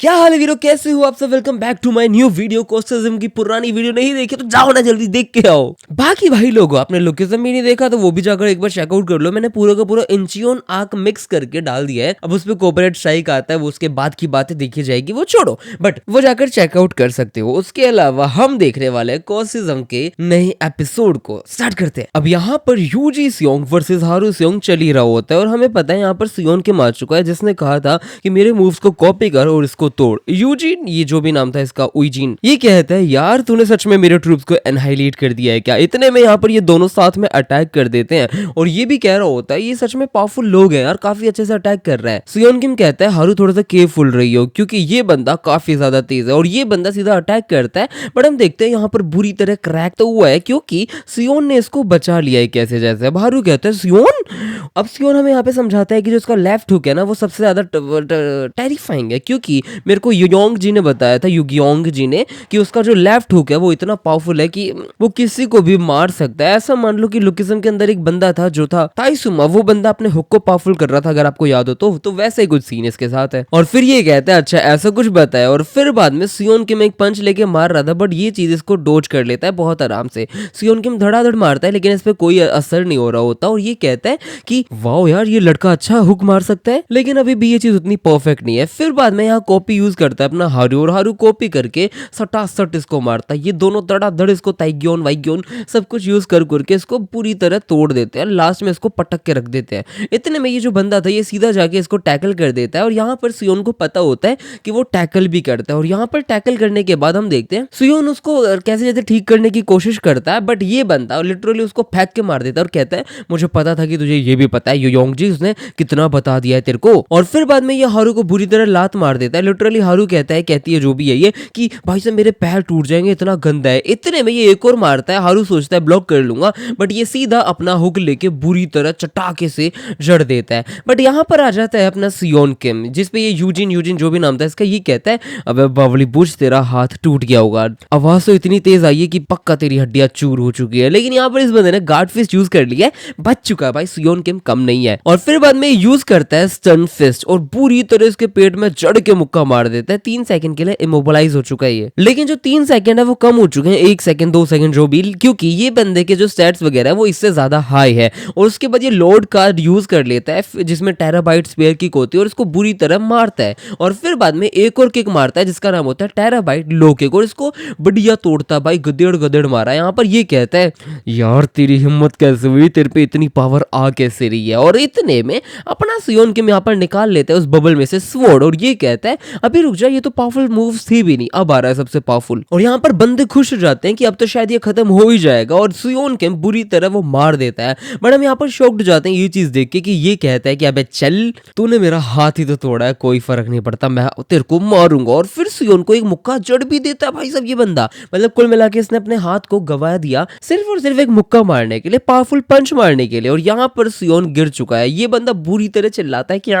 क्या हाल है वीरो, कैसे हो आप सब। Welcome back to my new video. कोस्टिज्म की पुरानी वीडियो नहीं देखी तो जाओ ना, जल्दी देख के आओ। बाकी भाई लोगों, आपने लोकिज्म भी नहीं देखा तो वो भी जाकर एक बार चेकआउट कर लो। मैंने पूरा का पूरा इंचियोन आर्क मिक्स करके डाल दिया है। अब उस पर कॉपीराइट स्ट्राइक आता है, वो उसके बाद की बातें देखी जाएगी, वो छोड़ो, बट वो जाकर चेकआउट कर सकते हो। उसके अलावा हम देखने वाले कोस्टिज्म के नए एपिसोड को स्टार्ट करते हैं। अब यहाँ पर यूजी सियोंग वर्सेस हारू सियोंग चल ही रहा होता है और हमें पता है यहाँ पर सियोन के मार चुका है, जिसने कहा था कि मेरे मूव्स को कॉपी कर और इसको तोड़। यूजीन, ये जो भी नाम था इसका, उइजीन, ये कहता है यार तूने सच में मेरे ट्रूप्स को एनहाइलेट कर दिया है क्या। इतने में यहाँ पर ये दोनों साथ में अटैक कर देते हैं और ये भी कह रहा होता है ये सच में पावरफुल लोग हैं यार, काफी अच्छे से अटैक कर रहा है। सियोन किम कहता है हारू थोड़ा सा केयरफुल रही हो क्योंकि ये बंदा काफी ज्यादा तेज है और ये बंदा सीधा अटैक करता है। बट हम देखते हैं यहाँ पर बुरी तरह क्रैक तो हुआ है क्योंकि सियोन ने इसको बचा लिया है कैसे जैसे। अब हारू कहता है सियोन। अब सियोन हमें यहाँ पे समझाता है कि जो इसका लेफ्ट हुक है ना वो सबसे ज्यादा टेरिफाइंग है क्योंकि मेरे को युयोंग जी ने बताया था, युगियोंग जी ने, कि उसका जो लेफ्ट हुक है वो इतना पावरफुल है कि वो किसी को भी मार सकता है। ऐसा मान लो कि लुकिज्म के अंदर एक बंदा था जो था ताइसुमा, वो बंदा अपने हुक को पावरफुल कर रहा था, अगर आपको याद हो तो वैसे ही कुछ सीन इसके साथ है। और फिर ये कहता है अच्छा ऐसा कुछ बताया और फिर बाद में सियोन किम एक पंच लेके मार रहा था बट ये चीज इसको डोज कर लेता है बहुत आराम से। सियोन किम धड़ाधड़ मारता है लेकिन इस पे कोई असर नहीं हो रहा होता और ये कहता है कि वाओ यार ये लड़का अच्छा हुक मार सकता है, लेकिन अभी भी ये चीज उतनी परफेक्ट नहीं है। फिर बाद में यहाँ कॉपी यूज करता है अपना हारू और हारू कॉपी करके सटासट इसको मारता है। ये दोनों धड़ाधड़ इसको ताइग्योन वाइग्योन सब कुछ यूज कर करके इसको पूरी तरह तोड़ देते हैं, लास्ट में इसको पटक के रख देते हैं। इतने में ये जो बंदा था ये सीधा जाके इसको टैकल कर देता है और यहाँ पर सियोन को पता होता है कि वो टैकल भी करता है और यहाँ पर टैकल करने के बाद हम देखते हैं सियोन उसको कैसे जैसे ठीक करने की कोशिश करता है बट ये बंदा लिटरली उसको फेंक के मार देता है और कहता है मुझे पता था कि तुझे ये भी पता है युयोंग जी, उसने कितना बता दिया है तेरे को। और फिर बाद में ये हारू को बुरी तरह लात मार देता है। लिटरली हारू कहती है जो भी है ये कि भाई साहब मेरे पैर टूट जाएंगे, इतना गंदा है। इतने में ये एक और मारता है, हारू सोचता है ब्लॉक कर लूंगा बट ये सीधा अपना हुक लेके बुरी तरह चटाके से जड़ देता है। बट यहाँ पर आ जाता है अपना सियोन किम, जिसपे ये यूजिन जो भी नाम था इसका, ये कहता है अबे बावली बुझ तेरा हाथ टूट गया होगा। आवाज तो इतनी तेज आई है कि पक्का तेरी हड्डियां चूर हो चुकी है, लेकिन यहाँ पर इस बंदे ने गार्ड फिस्ट यूज कर लिया है, बच चुका है भाई। सियोन किम कम नहीं है। और फिर बाद में यूज करता है स्टन फिस्ट और पूरी तरह इसके पेट में जड़ के मुक्का मार देता है। 3 सेकंड के लिए इमोबलाइज हो चुका है ये, लेकिन जो 3 सेकंड है वो कम हो चुके हैं, 1 सेकंड 2 सेकंड जो भी, क्योंकि ये बंदे के जो स्टैट्स वगैरह है वो इससे ज्यादा हाई है। और उसके बाद ये लॉर्ड कार्ड यूज कर लेता है जिसमें टेराबाइट स्पेयर किक होती है और इसको बुरी तरह मारता है। और फिर बाद में एक और किक मारता है जिसका नाम होता है टेराबाइट लो किक और इसको बढ़िया तोड़ता है भाई, गदेड़ गदेड़ मारा। यहाँ पर ये कहता है यार तेरी हिम्मत कैसे हुई, तेरे पे इतनी पावर आ कैसे रही है। और इतने में अपना सियोन किम यहाँ पर निकाल लेता है उस बबल में से स्वॉर्ड और ये कहता है अभी रुक जा, ये तो पावरफुल मूव्स थी भी नहीं, अब आ रहा है सबसे पावरफुल। और यहाँ पर बंदे खुश हो जाते हैं कि अब तो शायद ये खत्म हो ही जाएगा और सियोन किम बुरी तरह वो मार देता है। बट हम यहाँ पर शॉक्ड हो जाते हैं ये चीज देख के कि ये कहता है कि अबे चल, तूने मेरा हाथ ही तो तोड़ा है, कोई फर्क नहीं पड़ता, मैं तेरे को मारूंगा। और फिर सियोन को एक मुक्का जड़ भी देता है भाई साहब ये बंदा। मतलब कुल मिला के इसने अपने हाथ को गवा दिया सिर्फ और सिर्फ एक मुक्का मारने के लिए, पावरफुल पंच मारने के लिए। और यहाँ पर सियोन गिर चुका है। ये बंदा बुरी तरह चिल्लाता है कि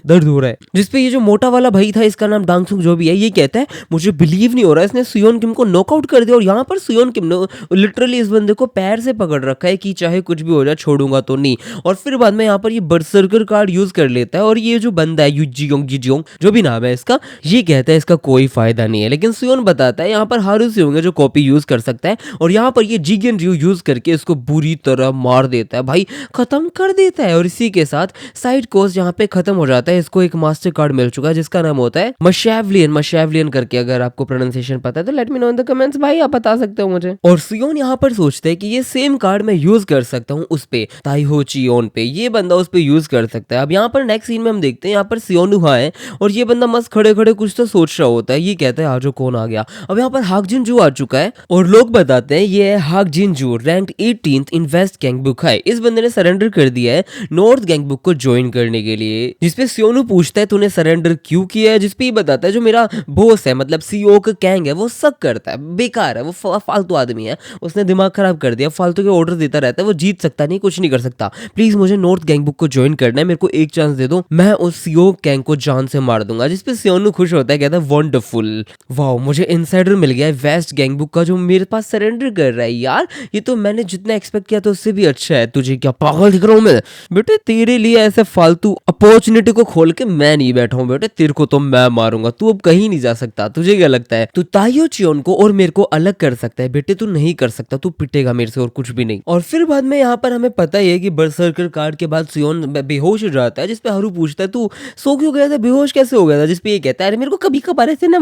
दर्द हो रहा है, जिसपे ये जो मोटा वाला भाई था, इसका नाम डांगसुक जो भी है, ये कहता है मुझे बिलीव नहीं हो रहा है, इसने सियोन किम को नॉकआउट कर दिया। और यहाँ पर सियोन किम ने लिटरली इस बंदे को पैर से पकड़ रखा है कि चाहे कुछ भी हो जाए छोड़ूंगा तो नहीं। और फिर बाद में यहाँ पर ये बर्सर्कर कार्ड यूज कर लेता है और ये जो बंदा है युजियोंग जो भी नाम है इसका, ये कहता है इसका कोई फायदा नहीं है। लेकिन सियोन बताता है यहाँ पर हारू सियोंग है जो कॉपी यूज कर सकता है और यहाँ पर ये जिगन रियो यूज करके इसको बुरी तरह मार देता है भाई, खत्म कर देता है। और इसी के साथ साइड कोर्स यहाँ पे खत्म हो जाता है। इसको एक मास्टर कार्ड मिल चुका है जिसका नाम होता है मशैवलियन करके। अगर आपको प्रोनाउंसिएशन पता है तो let me know in the comments भाई, आप बता सकते हो मुझे। और सियोन यहाँ पर सोचते हैं कि ये सेम कार्ड मैं यूज कर सकता हूँ उस पे, ताइहो चियोन पे, ये बंदा उस पे यूज कर सकता है। अब यहाँ पर नेक्स्ट सीन में हम देखते हैं यहाँ पर सियोन वहां है और ये बंदा मस्त खड़े खड़े कुछ तो सोच रहा होता है। ये कहता है आजो कौन आ गया। अब यहाँ पर हाक जिनजू आ चुका है और लोग बताते हैं ये है हाक जिनजू, रैंक 18th इन वेस्ट गैंगबुक है। इस बंदे ने सरेंडर कर दिया है नॉर्थ गैंगबुक को ज्वाइन करने के लिए, जिसपे सियोनू पूछता है तूने सरेंडर क्यों किया है, जिसपे ये बताता है जो मेरा बॉस है मतलब सीईओ का गैंग है वो सक करता है, बेकार है, वो फालतू आदमी है, उसने दिमाग खराब कर दिया, फालतू के ऑर्डर देता रहता है, वो जीत सकता नहीं, कुछ नहीं कर सकता, प्लीज मुझे नॉर्थ गैंगबुक को ज्वाइन करना है, मेरे को एक चांस दे दो, मैं उस सीईओ गैंग को जान से मार दूंगा। जिसपे सियोनू खुश होता है, कहता है वंडरफुल, वाओ मुझे इनसाइडर मिल गया है वेस्ट गैंगबुक का जो मेरे पास सरेंडर कर रहा है। यार ये तो मैंने जितना एक्सपेक्ट किया था उससे भी अच्छा है, तुझे क्या पागल दिख रहा हूँ मैं? बेटे तेरे लिए ऐसे फालतू अपॉर्चुनिटी को खोल के मैं नहीं बैठा हूँ बेटे, तेरे को तो मैं मारूंगा, तू अब कहीं नहीं जा सकता, तुझे क्या लगता है तू ताइयो चियोन को और मेरे को अलग कर सकता है? बेटे तू नहीं कर सकता, तू पिटेगा मेरे से और कुछ भी नहीं। और फिर बाद में यहाँ पर हमें पता ही है कि बरसर्कर कार्ड के बाद सियोन बेहोश हो जाता है, जिसपे हारू पूछता है तू सो क्यों गया था, बेहोश कैसे हो गया था? जिसपे ये कहता है अरे मेरे को कभी कभार ऐसे ना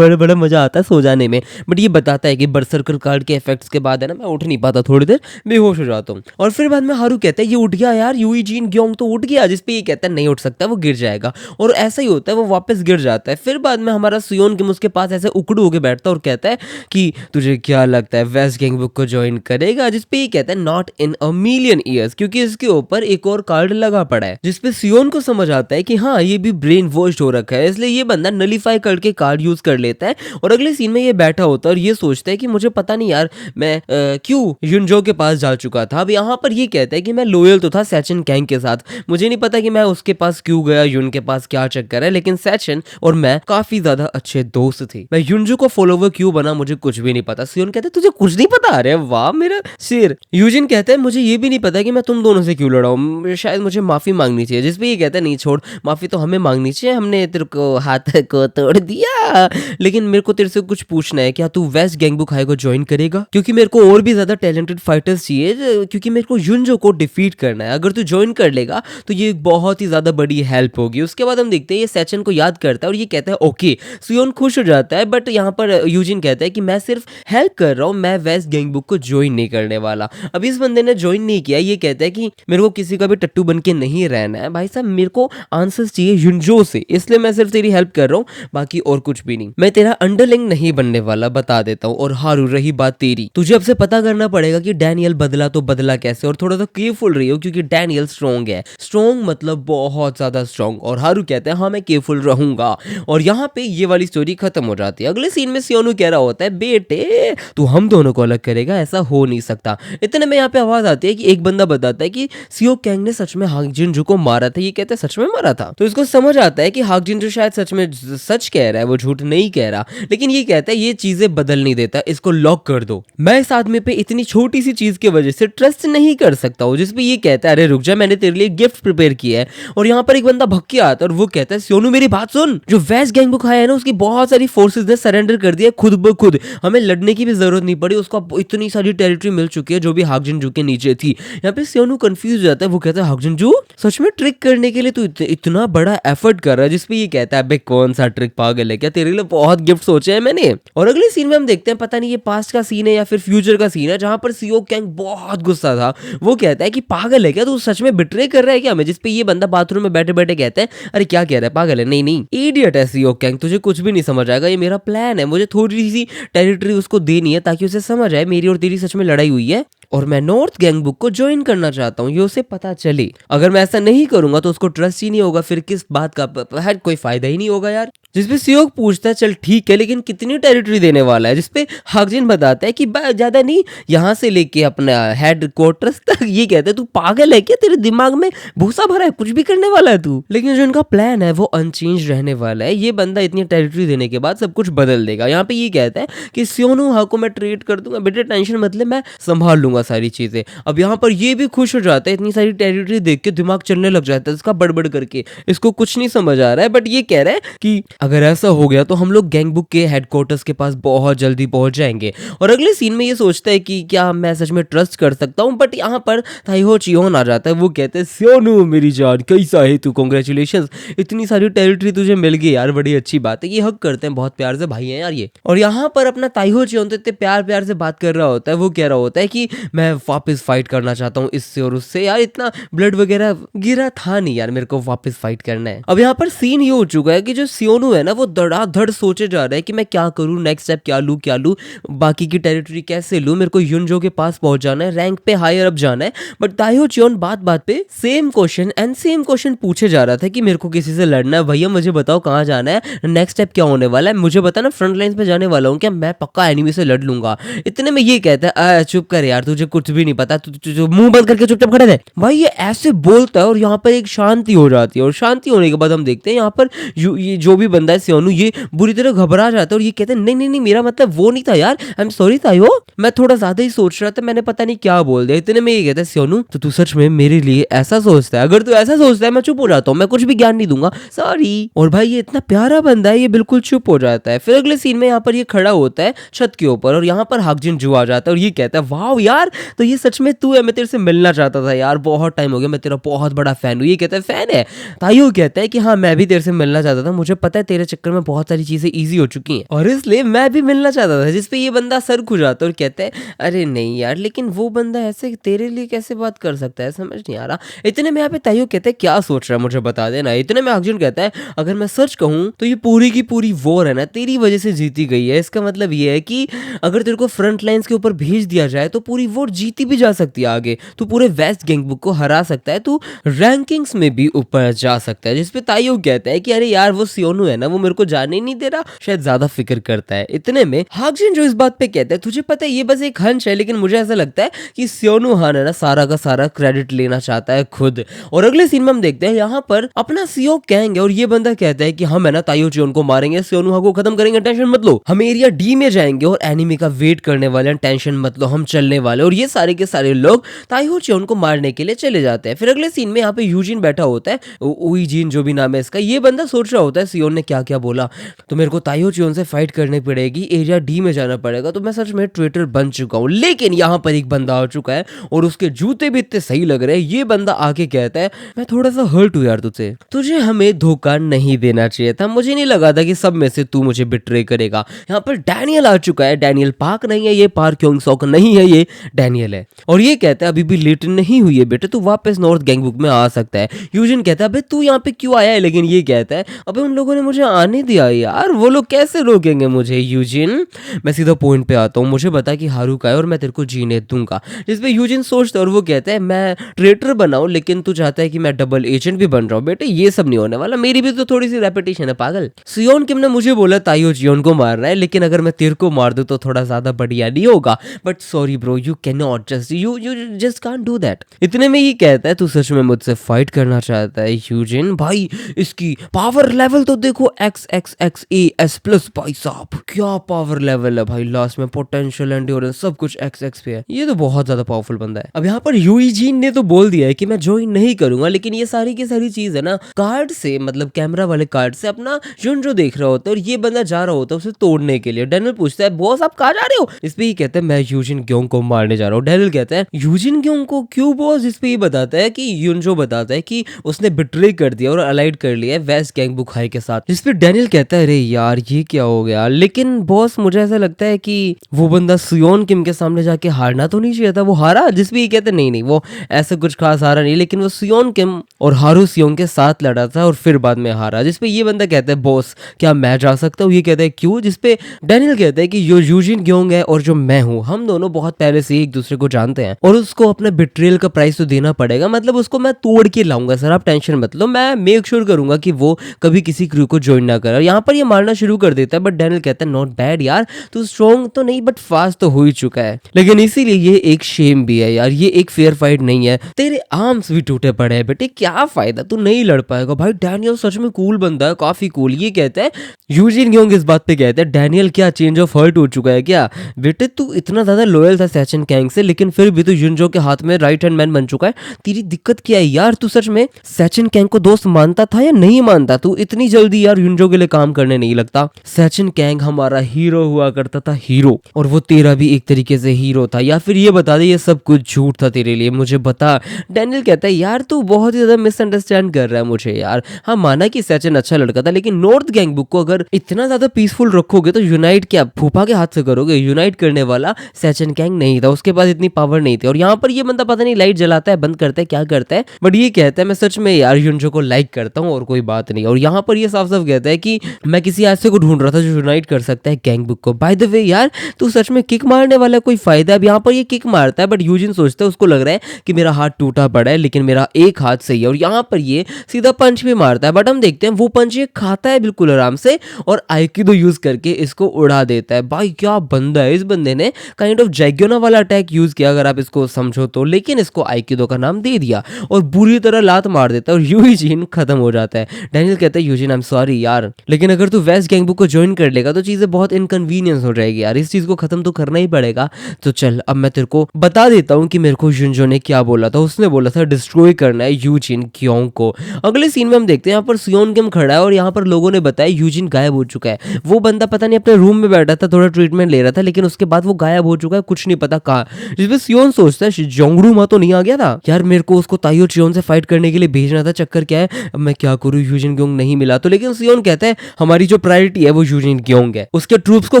बड़ा मजा आता है सो जाने में, बट ये बताता है कि बरसर्कर कार्ड के इफेक्ट्स के बाद है ना मैं उठ नहीं पाता, थोड़ी देर बेहोश हो जाता हूँ। और फिर बाद में हारू कहता है ये उठ गया यार, यूई जीन ग्योंग तो उठ गया, जिसपे ये कहता है नहीं उठ सकता, वो गिर जाएगा। और ऐसा ही होता है, वो वापस गिर जाता है। फिर बाद में हमारा सियोन किम उसके पास ऐसे उकड़ू होके बैठता है और कहता है कि तुझे क्या लगता है वेस्ट गैंगबुक को ज्वाइन करेगा? जिसपे ये कहता है not in a million years, क्योंकि इसके ऊपर एक और कार्ड लगा पड़ा है। जिसपे सियोन को समझ आता है कि हाँ ये भी ब्रेन वॉश्ड हो रखा है, इसलिए ये बंदा नलीफाई करके कार्ड यूज कर लेता है। और अगले सीन में ये बैठा होता है और ये सोचता है कि मुझे पता नहीं यार मैं क्यों युनजो के पास जा चुका था। अब यहाँ पर ये कहता है कि मैं लॉयल तो था सैचन कैंग के साथ, मुझे नहीं पता कि मैं उसके पास क्यों गया, युन के पास क्या चक्कर है, लेकिन सैचन और मैं काफी ज्यादा अच्छे दोस्त थे। मैं युनजो को फॉलोवर क्यों बना मुझे कुछ भी नहीं पता। सियोन कहता है तुझे कुछ नहीं पता? अरे वाह मेरा शेर। यूजिन कहता है मुझे ये भी नहीं पता कि मैं तुम दोनों से क्यों लड़ा हूं, शायद मुझे माफी मांगनी चाहिए। जिसपे ये कहता है नहीं छोड़, माफी तो हमें मांगनी चाहिए, हमने तेरे को हाथ को तोड़ दिया, लेकिन मेरे को तेरे से कुछ पूछना है, क्या तू वेस्ट गैंगबुक हाई को ज्वाइन करेगा? क्योंकि मेरे को और भी ज्यादा टैलेंटेड फाइटर्स चाहिए, क्योंकि मेरे को युनजो को डिफीट करना है। अगर तू ज्वाइन कर लेगा तो ये बहुत ही ज्यादा बड़ी हेल्प होगी। उसके बाद हम देखते हैं ये सैचन को याद करता है और ये कहता है ओके। सियोन खुश हो जाता है, बट यहाँ पर यूजिन कहता है कि मैं सिर्फ हेल्प कर रहा हूँ, मैं वेस्ट गैंगबुक को ज्वाइन नहीं करने वाला। अब इस बंदे ने ज्वाइन नहीं किया, ये कहता है कि मेरे को किसी का भी टट्टू बन के नहीं रहना है भाई साहब, मेरे को आंसर्स चाहिए युनजो से, इसलिए मैं सिर्फ तेरी हेल्प कर रहा हूँ, बाकी और कुछ भी नहीं। मैं तेरा अंडरलिंग नहीं बनने वाला, बता देता हूँ। और हारू रही बात तेरी, तुझे अब से पता करना पड़ेगा कि डैनियल बदला तो बदला कैसे, और थोड़ा सा केयरफुल रही हो क्योंकि डैनियल स्ट्रॉन्ग है। स्ट्रॉन्ग मतलब बहुत ज्यादा स्ट्रॉन्ग। और हारू कहते हैं हाँ मैं केयरफुल रहूंगा। और यहाँ पे ये वाली स्टोरी खत्म हो जाती है। अगले सीन में सियोनु कह रहा होता है बेटे तू हम दोनों को अलग करेगा, ऐसा हो नहीं सकता। इतने में यहाँ पे आवाज आती है कि एक बंदा बताता है कि सियो कैंग ने सच में हाक जिनजू को मारा था। ये कहते हैं सच में मारा था, तो इसको समझ आता है कि हाक जिनजू शायद सच में सच कह रहा है, वो झूठ नहीं कह रहा। लेकिन ये कहता है ये चीजें बदल नहीं देता, इसको लॉक कर दो, मैं इस आदमी पे इतनी छोटी सी चीज की वजह से ट्रस्ट नहीं कर सकता हूँ। जिसपे ये कहता है अरे रुक जा, मैंने तेरे लिए गिफ्ट प्रिपेयर किया है। और यहाँ पर एक बंदा भक्की आता है और वो कहता है सियोनु मेरी बात सुन, जो वेस्ट गैंगबुक है ना उसकी बहुत सारी फोर्सेस ने सरेंडर कर दिया खुद ब खुद, हमें लड़ने की भी जरूरत नहीं पड़ी, उसको इतनी सारी टेरिटरी मिल चुकी है जो भी हाक जिनजू के नीचे थी। यहाँ पे सियोनु कंफ्यूज हो जाता है, वो कहता है हाक जिनजू सच में ट्रिक करने के लिए तू इतना बड़ा एफर्ट कर रहा है? जिसपे ये कहता है अबे कौन सा ट्रिक पागल है क्या, तेरे लिए बहुत गिफ्ट सोचे हैं मैंने। और अगले सीन में हम देखते हैं, पता नहीं ये पास्ट का सीन है या फिर फ्यूचर का सीन है, जहां पर सियो कैंग बहुत गुस्सा था। वो कहता है कि पागल है क्या तू, सच में बिट्रे कर रहा है क्या हमें? जिसपे ये बंदा बाथरूम में बैठे बैठे कहता है अरे क्या कह रहा है, पागल है? नहीं नहीं इडियट है सियो कैंग, तुझे कुछ भी नहीं समझ आएगा, ये मेरा प्लान है, मुझे थोड़ी सी टेरिटरी उसको देनी है ताकि उसे समझ आए मेरी और तेरी सच में लड़ाई हुई है, और मैं नॉर्थ गैंगबुक को ज्वाइन करना चाहता हूँ, ये उसे पता चले। अगर मैं ऐसा नहीं करूंगा तो उसको ट्रस्ट ही नहीं होगा, फिर किस बात का कोई फायदा ही नहीं होगा यार। जिसपे सियोक पूछता है चल ठीक है लेकिन कितनी टेरिटरी देने वाला है? जिसपे हाकजिन बताता है कि ज्यादा नहीं, यहाँ से लेके अपना हेड क्वार्टर्स तक। ये कहते हैं तू पागल है क्या, तेरे दिमाग में भूसा भरा है, कुछ भी करने वाला है तू? लेकिन जो इनका प्लान है वो अनचेंज रहने वाला है, ये बंदा इतनी टेरिटरी देने के बाद सब कुछ बदल देगा। यहाँ पे ये कहता है कि सियोनु हा को मैं ट्रीट कर दूंगा, बेटे टेंशन मतलब मैं संभाल लूंगा सारी चीजें। अब यहाँ पर ये भी खुश हो जाता है, इतनी सारी टेरिटरी देख के दिमाग चलने लग जाता है इसका बड़बड़ करके, इसको कुछ नहीं समझ आ रहा है। बट ये कह रहा है कि अगर ऐसा हो गया तो हम लोग गैंगबुक के हेडक्वार्टर्स के पास बहुत जल्दी पहुंच जाएंगे। और अगले सीन में ये सोचता है कि क्या मैं सच में ट्रस्ट कर सकता हूं, बट यहाँ पर ताइहो चियोन आ जाता है। वो कहते हैं सियोनु मेरी जान कैसा है तू, कांग्रेचुलेशंस, इतनी सारी टेरिटरी तुझे मिल गई यार, बड़ी अच्छी बात है। ये हक करते हैं बहुत प्यार से, भाई हैं यार ये। और यहाँ पर अपना ताइहो चियोन तो इतने प्यार प्यार से बात कर रहा होता है, वो कह रहा होता है कि मैं वापस फाइट करना चाहता हूँ इससे और उससे, यार इतना ब्लड वगैरह गिरा था नहीं यार, मेरे को वापस फाइट करना है। अब यहाँ पर सीन ये हो चुका है कि जो सियोनु है ना वो धड़ाधड़ सोचे जा रहा है कि मैं क्या करूँ, नेक्स्ट स्टेप क्या लूँ, बाकी की टेरिटरी कैसे लूँ, मेरे को युनजो के पास पहुंच जाना है, रैंक पे हायर अप जाना है। बट ताइहो चियोन बात बात पे सेम क्वेश्चन पूछे जा रहा था कि मेरे को किसी से लड़ना है, भैया मुझे बताओ कहाँ जाना है, नेक्स्ट स्टेप क्या होने वाला है, मुझे बता ना, फ्रंट लाइन पे जाने वाला हूँ क्या, मैं पक्का एनिमी से लड़ लूंगा। इतने में ये कहता है चुप कर यार, तुझे कुछ भी नहीं पता, तू मुंह बंद करके चुपचाप खड़े रह। भाई ये ऐसे बोलता है और यहाँ पर एक शांति हो जाती है। और शांति होने के बाद हम देखते हैं यहाँ पर ये जो भी बंदा है सियोनू, ये बुरी तरह घबरा जाता है और ये कहते हैं नहीं नहीं नहीं मेरा मतलब वो नहीं था यार, आई एम सॉरी तायो, मैं थोड़ा ज्यादा ही सोच रहा था, मैंने पता नहीं क्या बोल दिया। इतने में ये कहता है सियोनू तो तू सच में मेरे लिए ऐसा सोचता है, अगर तू ऐसा सोचता है मैं चुप हो जाता हूँ, मैं कुछ भी ज्ञान नहीं दूंगा, सॉरी। और भाई ये इतना प्यारा बंदा है, ये बिल्कुल चुप हो जाता है। फिर अगले सीन में यहाँ पर ये खड़ा होता है छत के ऊपर और यहाँ पर हाकजिन जू आ जाता है और ये कहता है वाह यार तो ये सच में तू है, मैं तेरे से मिलना चाहता था यार, बहुत टाइम हो गया, मैं तेरा बहुत बड़ा फैन हूँ। ये कहता है फैन है? ताइयो कहता है कि हाँ मैं भी तेरे से मिलना चाहता था, मुझे पता है तेरे चक्कर में बहुत सारी चीजें ईजी हो चुकी हैं और इसलिए मैं भी मिलना चाहता था। जिसपे ये बंदा सर खुजाता है और कहता है अरे नहीं यार लेकिन वो बंदा ऐसे तेरे लिए कैसे बात कर सकता है, समझ नहीं आ रहा। इतने में यहाँ पे ताइयो कहते हैं क्या सोच रहा है मुझे बता देना। इतने में हाकजिन कहता है अगर मैं सच कहूँ तो ये पूरी की पूरी वॉर है ना तेरी वजह से जीती गई है, इसका मतलब ये है कि अगर तेरे को फ्रंट लाइंस के ऊपर भेज दिया जाए तो पूरी वॉर जीती भी जा सकती है आगे, तू पूरे वेस्ट गैंगबुक को हरा सकता है, तू रैंकिंग्स में भी ऊपर जा सकता है। जिसपे ताइयो कहता है कि अरे यार वो सियोनू है ना वो मेरे को जाने ही नहीं दे रहा, शायद ज्यादा फिक्र करता है। इतने में हाकजिन जो इस बात पे कहता है तुझे पता है ये बस एक हंच है, लेकिन मुझे ऐसा लगता है कि सियोनू हान है ना सारा का सारा क्रेडिट लेना चाहता है खुद। और अगले सीन में हम देखते हैं यहाँ पर अपना सीओ कैंग है और ये बंदा कहता है कि हम है ना ताइयो चियोन को मारेंगे, सियोनू हा को खत्म करेंगे, टेंशन मत लो, हम एरिया डी में जाएंगे और एनिमी का वेट करने वाले हैं, टेंशन मत लो, हम चलने वाले। और ये सारे के सारे लोग ताइयो चियोन को मारने के लिए चले जाते हैं। फिर अगले सीन में यहाँ पे यूजिन बैठा होता है, उईजिन जो भी नाम है इसका। ये बंदा सोच रहा होता है सियोन ने क्या क्या बोला, तो मेरे को ताइयो चियोन से फाइट करनी पड़ेगी, एरिया डी में जाना पड़ेगा, तो मैं सच में ट्रेटर बन चुका हूँ। लेकिन यहाँ पर एक बंदा आ चुका है और उसके जूते भी इतने सही लग रहे हैं। ये बंदा आके कहता है मैं थोड़ा सा हर्ट हूँ यार तुझे, तुझे हमें धोखा नहीं देना चाहिए था, मुझे नहीं लगा था कि सब में से तू मुझे बिट्रे करेगा। यहाँ पर डैनियल आ चुका है, डैनियल पार्क नहीं है ये, पार्क क्योंग सॉक नहीं है ये, डैनियल है। और ये कहता है अभी भी लेट नहीं हुई है बेटे, तू वापस नॉर्थ गैंगबुक में आ सकता है। यूजिन कहता है अबे तू यहाँ पे क्यों आया है, लेकिन ये कहता है अबे उन लोगों ने मुझे आने दिया यार, वो लोग कैसे रोकेंगे मुझे। यूजिन मैं सीधा पॉइंट पे आता हूँ, मुझे बता कि हारू का है और मैं तेरे को जीने दूंगा। जिसपे यूजिन सोचता है और वो कहता है मैं ट्रेटर बनाऊं लेकिन तू चाहता है कि मैं डबल एजेंट भी बन रहा हूँ, बेटे ये सब नहीं होने वाला, मेरी भी तो थोड़ी सी रेपुटेशन है पागल। सियोन किम ने मुझे बोला ताइयो चियोन को मारना है, लेकिन अगर मैं तेरे को मार दूं तो थोड़ा ज्यादा बढ़िया नहीं होगा, but sorry bro you can not just you just can't do that. इतने में ये कहता है तू सच में मुझसे फाइट करना चाहता है यूजिन? भाई इसकी पावर लेवल तो देखो XXXAS+ भाई साहब क्या पावर लेवल है भाई, लास्ट में पोटेंशियल एंड्योरेंस सब कुछ XX पे है, ये तो बहुत ज्यादा पावरफुल बंदा है। अब यहाँ पर यूईजिन ने तो बोल दिया है कि मैं ज्वाइन नहीं करूंगा, लेकिन ये सारी की सारी चीज है ना कार्ड से, मतलब कैमरा वाले कार्ड से अपना जो देख रहा होता है और ये बंदा जा रहा होता है उसे तोड़ने के लिए। डैनियल पूछता है बॉस आप कहाँ जा रहे हो? इस पे ये कहता है मैं यूजिन ग्योंग को मारने जा रहा हूँ। डैनियल कहता है यूजिन ग्योंग को क्यों बॉस? इस पे ये बताता है कि यूनजो बताता है कि उसने बिट्रे कर दिया और अलाइड कर लिया है वेस्ट गैंगबुक हाई के साथ। जिस पे डैनियल कहता है अरे यार ये क्या हो गया, लेकिन बॉस मुझे ऐसा लगता है कि वो बंदा सियोन किम के सामने जाके हारना तो नहीं चाहिए था, वो हारा। जिस पे ये कहते नहीं नहीं वो ऐसा कुछ खास हारा नहीं, लेकिन वो सियोन किम और हारू सियोन के साथ लड़ा था और फिर बाद में हारा। जिसपे ये बंदा कहता है बॉस क्या मैं जा सकता हूँ? ये कहता है क्यों? जिसपे डैनियल कहता है कि जो यूजिन ग्योंग है और जो मैं हूँ हम दोनों बहुत पहले से एक दूसरे को जानते हैं और उसको अपना बिट्रेयल का प्राइस तो देना पड़ेगा, मतलब उसको मैं तोड़ के लाऊंगा सर, आप टेंशन मत लो, मैं मेक श्योर करूंगा कि वो कभी किसी क्रू को ज्वाइन ना करे। यहाँ पर ये मारना शुरू कर देता है, बट डैनियल कहता है नॉट बैड यार, तू स्ट्रॉन्ग तो नहीं बट फास्ट तो हो ही चुका है, लेकिन इसीलिए ये एक शेम भी है यार, ये एक फेयर फाइट नहीं है, तेरे आर्म्स भी टूटे पड़े हैं बेटे, क्या फायदा, तू नहीं लड़ पाएगा। भाई डैनियल सच में कूल बंदा है, काफी कूल। ये कहता है यूजिन ग्योंग इस बात पे कहता है डैनियल क्या चेंज ऑफ हार्ट हो चुका है क्या बेटे, तू इतना ज्यादा लॉयल था सैचन कैंग से, लेकिन फिर भी तू युनजो के हाथ में राइट हैंड मैन बन चुका है, तेरी दिक्कत क्या है यार? तू सच में सैचन कैंग को दोस्त मानता था या नहीं मानता? तू इतनी जल्दी यार युनजो के लिए काम करने नहीं लगता। सैचन कैंग हमारा हीरो हुआ करता था, हीरो, और वो तेरा भी एक तरीके से हीरो था, या फिर ये बता दे ये सब कुछ झूठ था तेरे लिए, मुझे बता। डैनियल कहता है यार तू बहुत ही ज्यादा मिसअंडरस्टैंड कर रहा है मुझे यार, हाँ माना कि सैचन अच्छा लड़का था, लेकिन नॉर्थ गैंगबुक को अगर इतना ज्यादा पीसफुल रखोगे तो यूनाइट क्या फूफा के हाथ से करोगे? यूनाइट करने वाला सैचन कैंग नहीं था, उसके पास इतनी पावर नहीं थी। और यहाँ पर ये बंदा पता नहीं लाइट जलाता है बंद करता है क्या करता है, बट ये कहता है मैं सच में यार युनजो को लाइक करता हूँ और कोई बात नहीं। और यहाँ पर ये साफ साफ कहता है कि मैं किसी ऐसे को ढूंढ रहा था जो यूनाइट कर सकता है गैंगबुक को। बाय द वे यार तू सच में किक मारने वाला कोई फायदा? अब यहाँ पर ये किक मारता है, बट यूजिन सोचता है, उसको लग रहा है कि मेरा हाथ टूटा पड़ा है लेकिन मेरा एक हाथ सही है, और यहाँ पर ये सीधा पंच भी मारता है, बट हम देखते हैं वो पंच ये खाता है बिल्कुल आराम से और आइकिडो यूज करके इसको उड़ा देता है। भाई क्या बंदा है, इस बंदे ने काइंड ऑफ जैग्योना वाला अटैक यूज किया अगर आप इसको समझो तो, लेकिन इसको आइकिडो का नाम दे दिया और बुरी तरह लात मार देता है और यूजिन खत्म हो जाता है। डैनियल कहता है Eugene I am sorry sorry यार, लेकिन अगर तू वेस्ट गैंगबुक को ज्वाइन कर लेगा तो चीजें बहुत इनकन्वीनियंस हो जाएगी यार, इस चीज को खत्म तो करना ही पड़ेगा। तो चल अब मैं तेरे को बता देता हूँ कि मेरे को युनजो ने क्या बोला था। उसने बोला था डिस्ट्रॉय करना है यूजिन क्योंग को। अगले सीन में हम देखते हैं यहाँ पर सियोन किम खड़ा है और यहाँ पर लोगों ने बताया यूजिन गायब हो चुका है। वो बंदा पता नहीं अपने रूम में बैठा था, थोड़ा ट्रीटमेंट ले रहा था, लेकिन उसके बाद वो गायब हो चुका है, कुछ नहीं पता कहाँ। जिसमें सियोन सोचता है जोंगरू मा तो नहीं आ गया था यार, मेरे को उसको ताइयो चियोन से फाइट करने के लिए भेजना था, चक्कर क्या है अब मैं क्या करूँ, यूजिन क्योंग नहीं मिला। तो लेकिन सियोन कहता है हमारी जो प्रायोरिटी है वो यूजिन क्योंग है, उसके ट्रूप्स को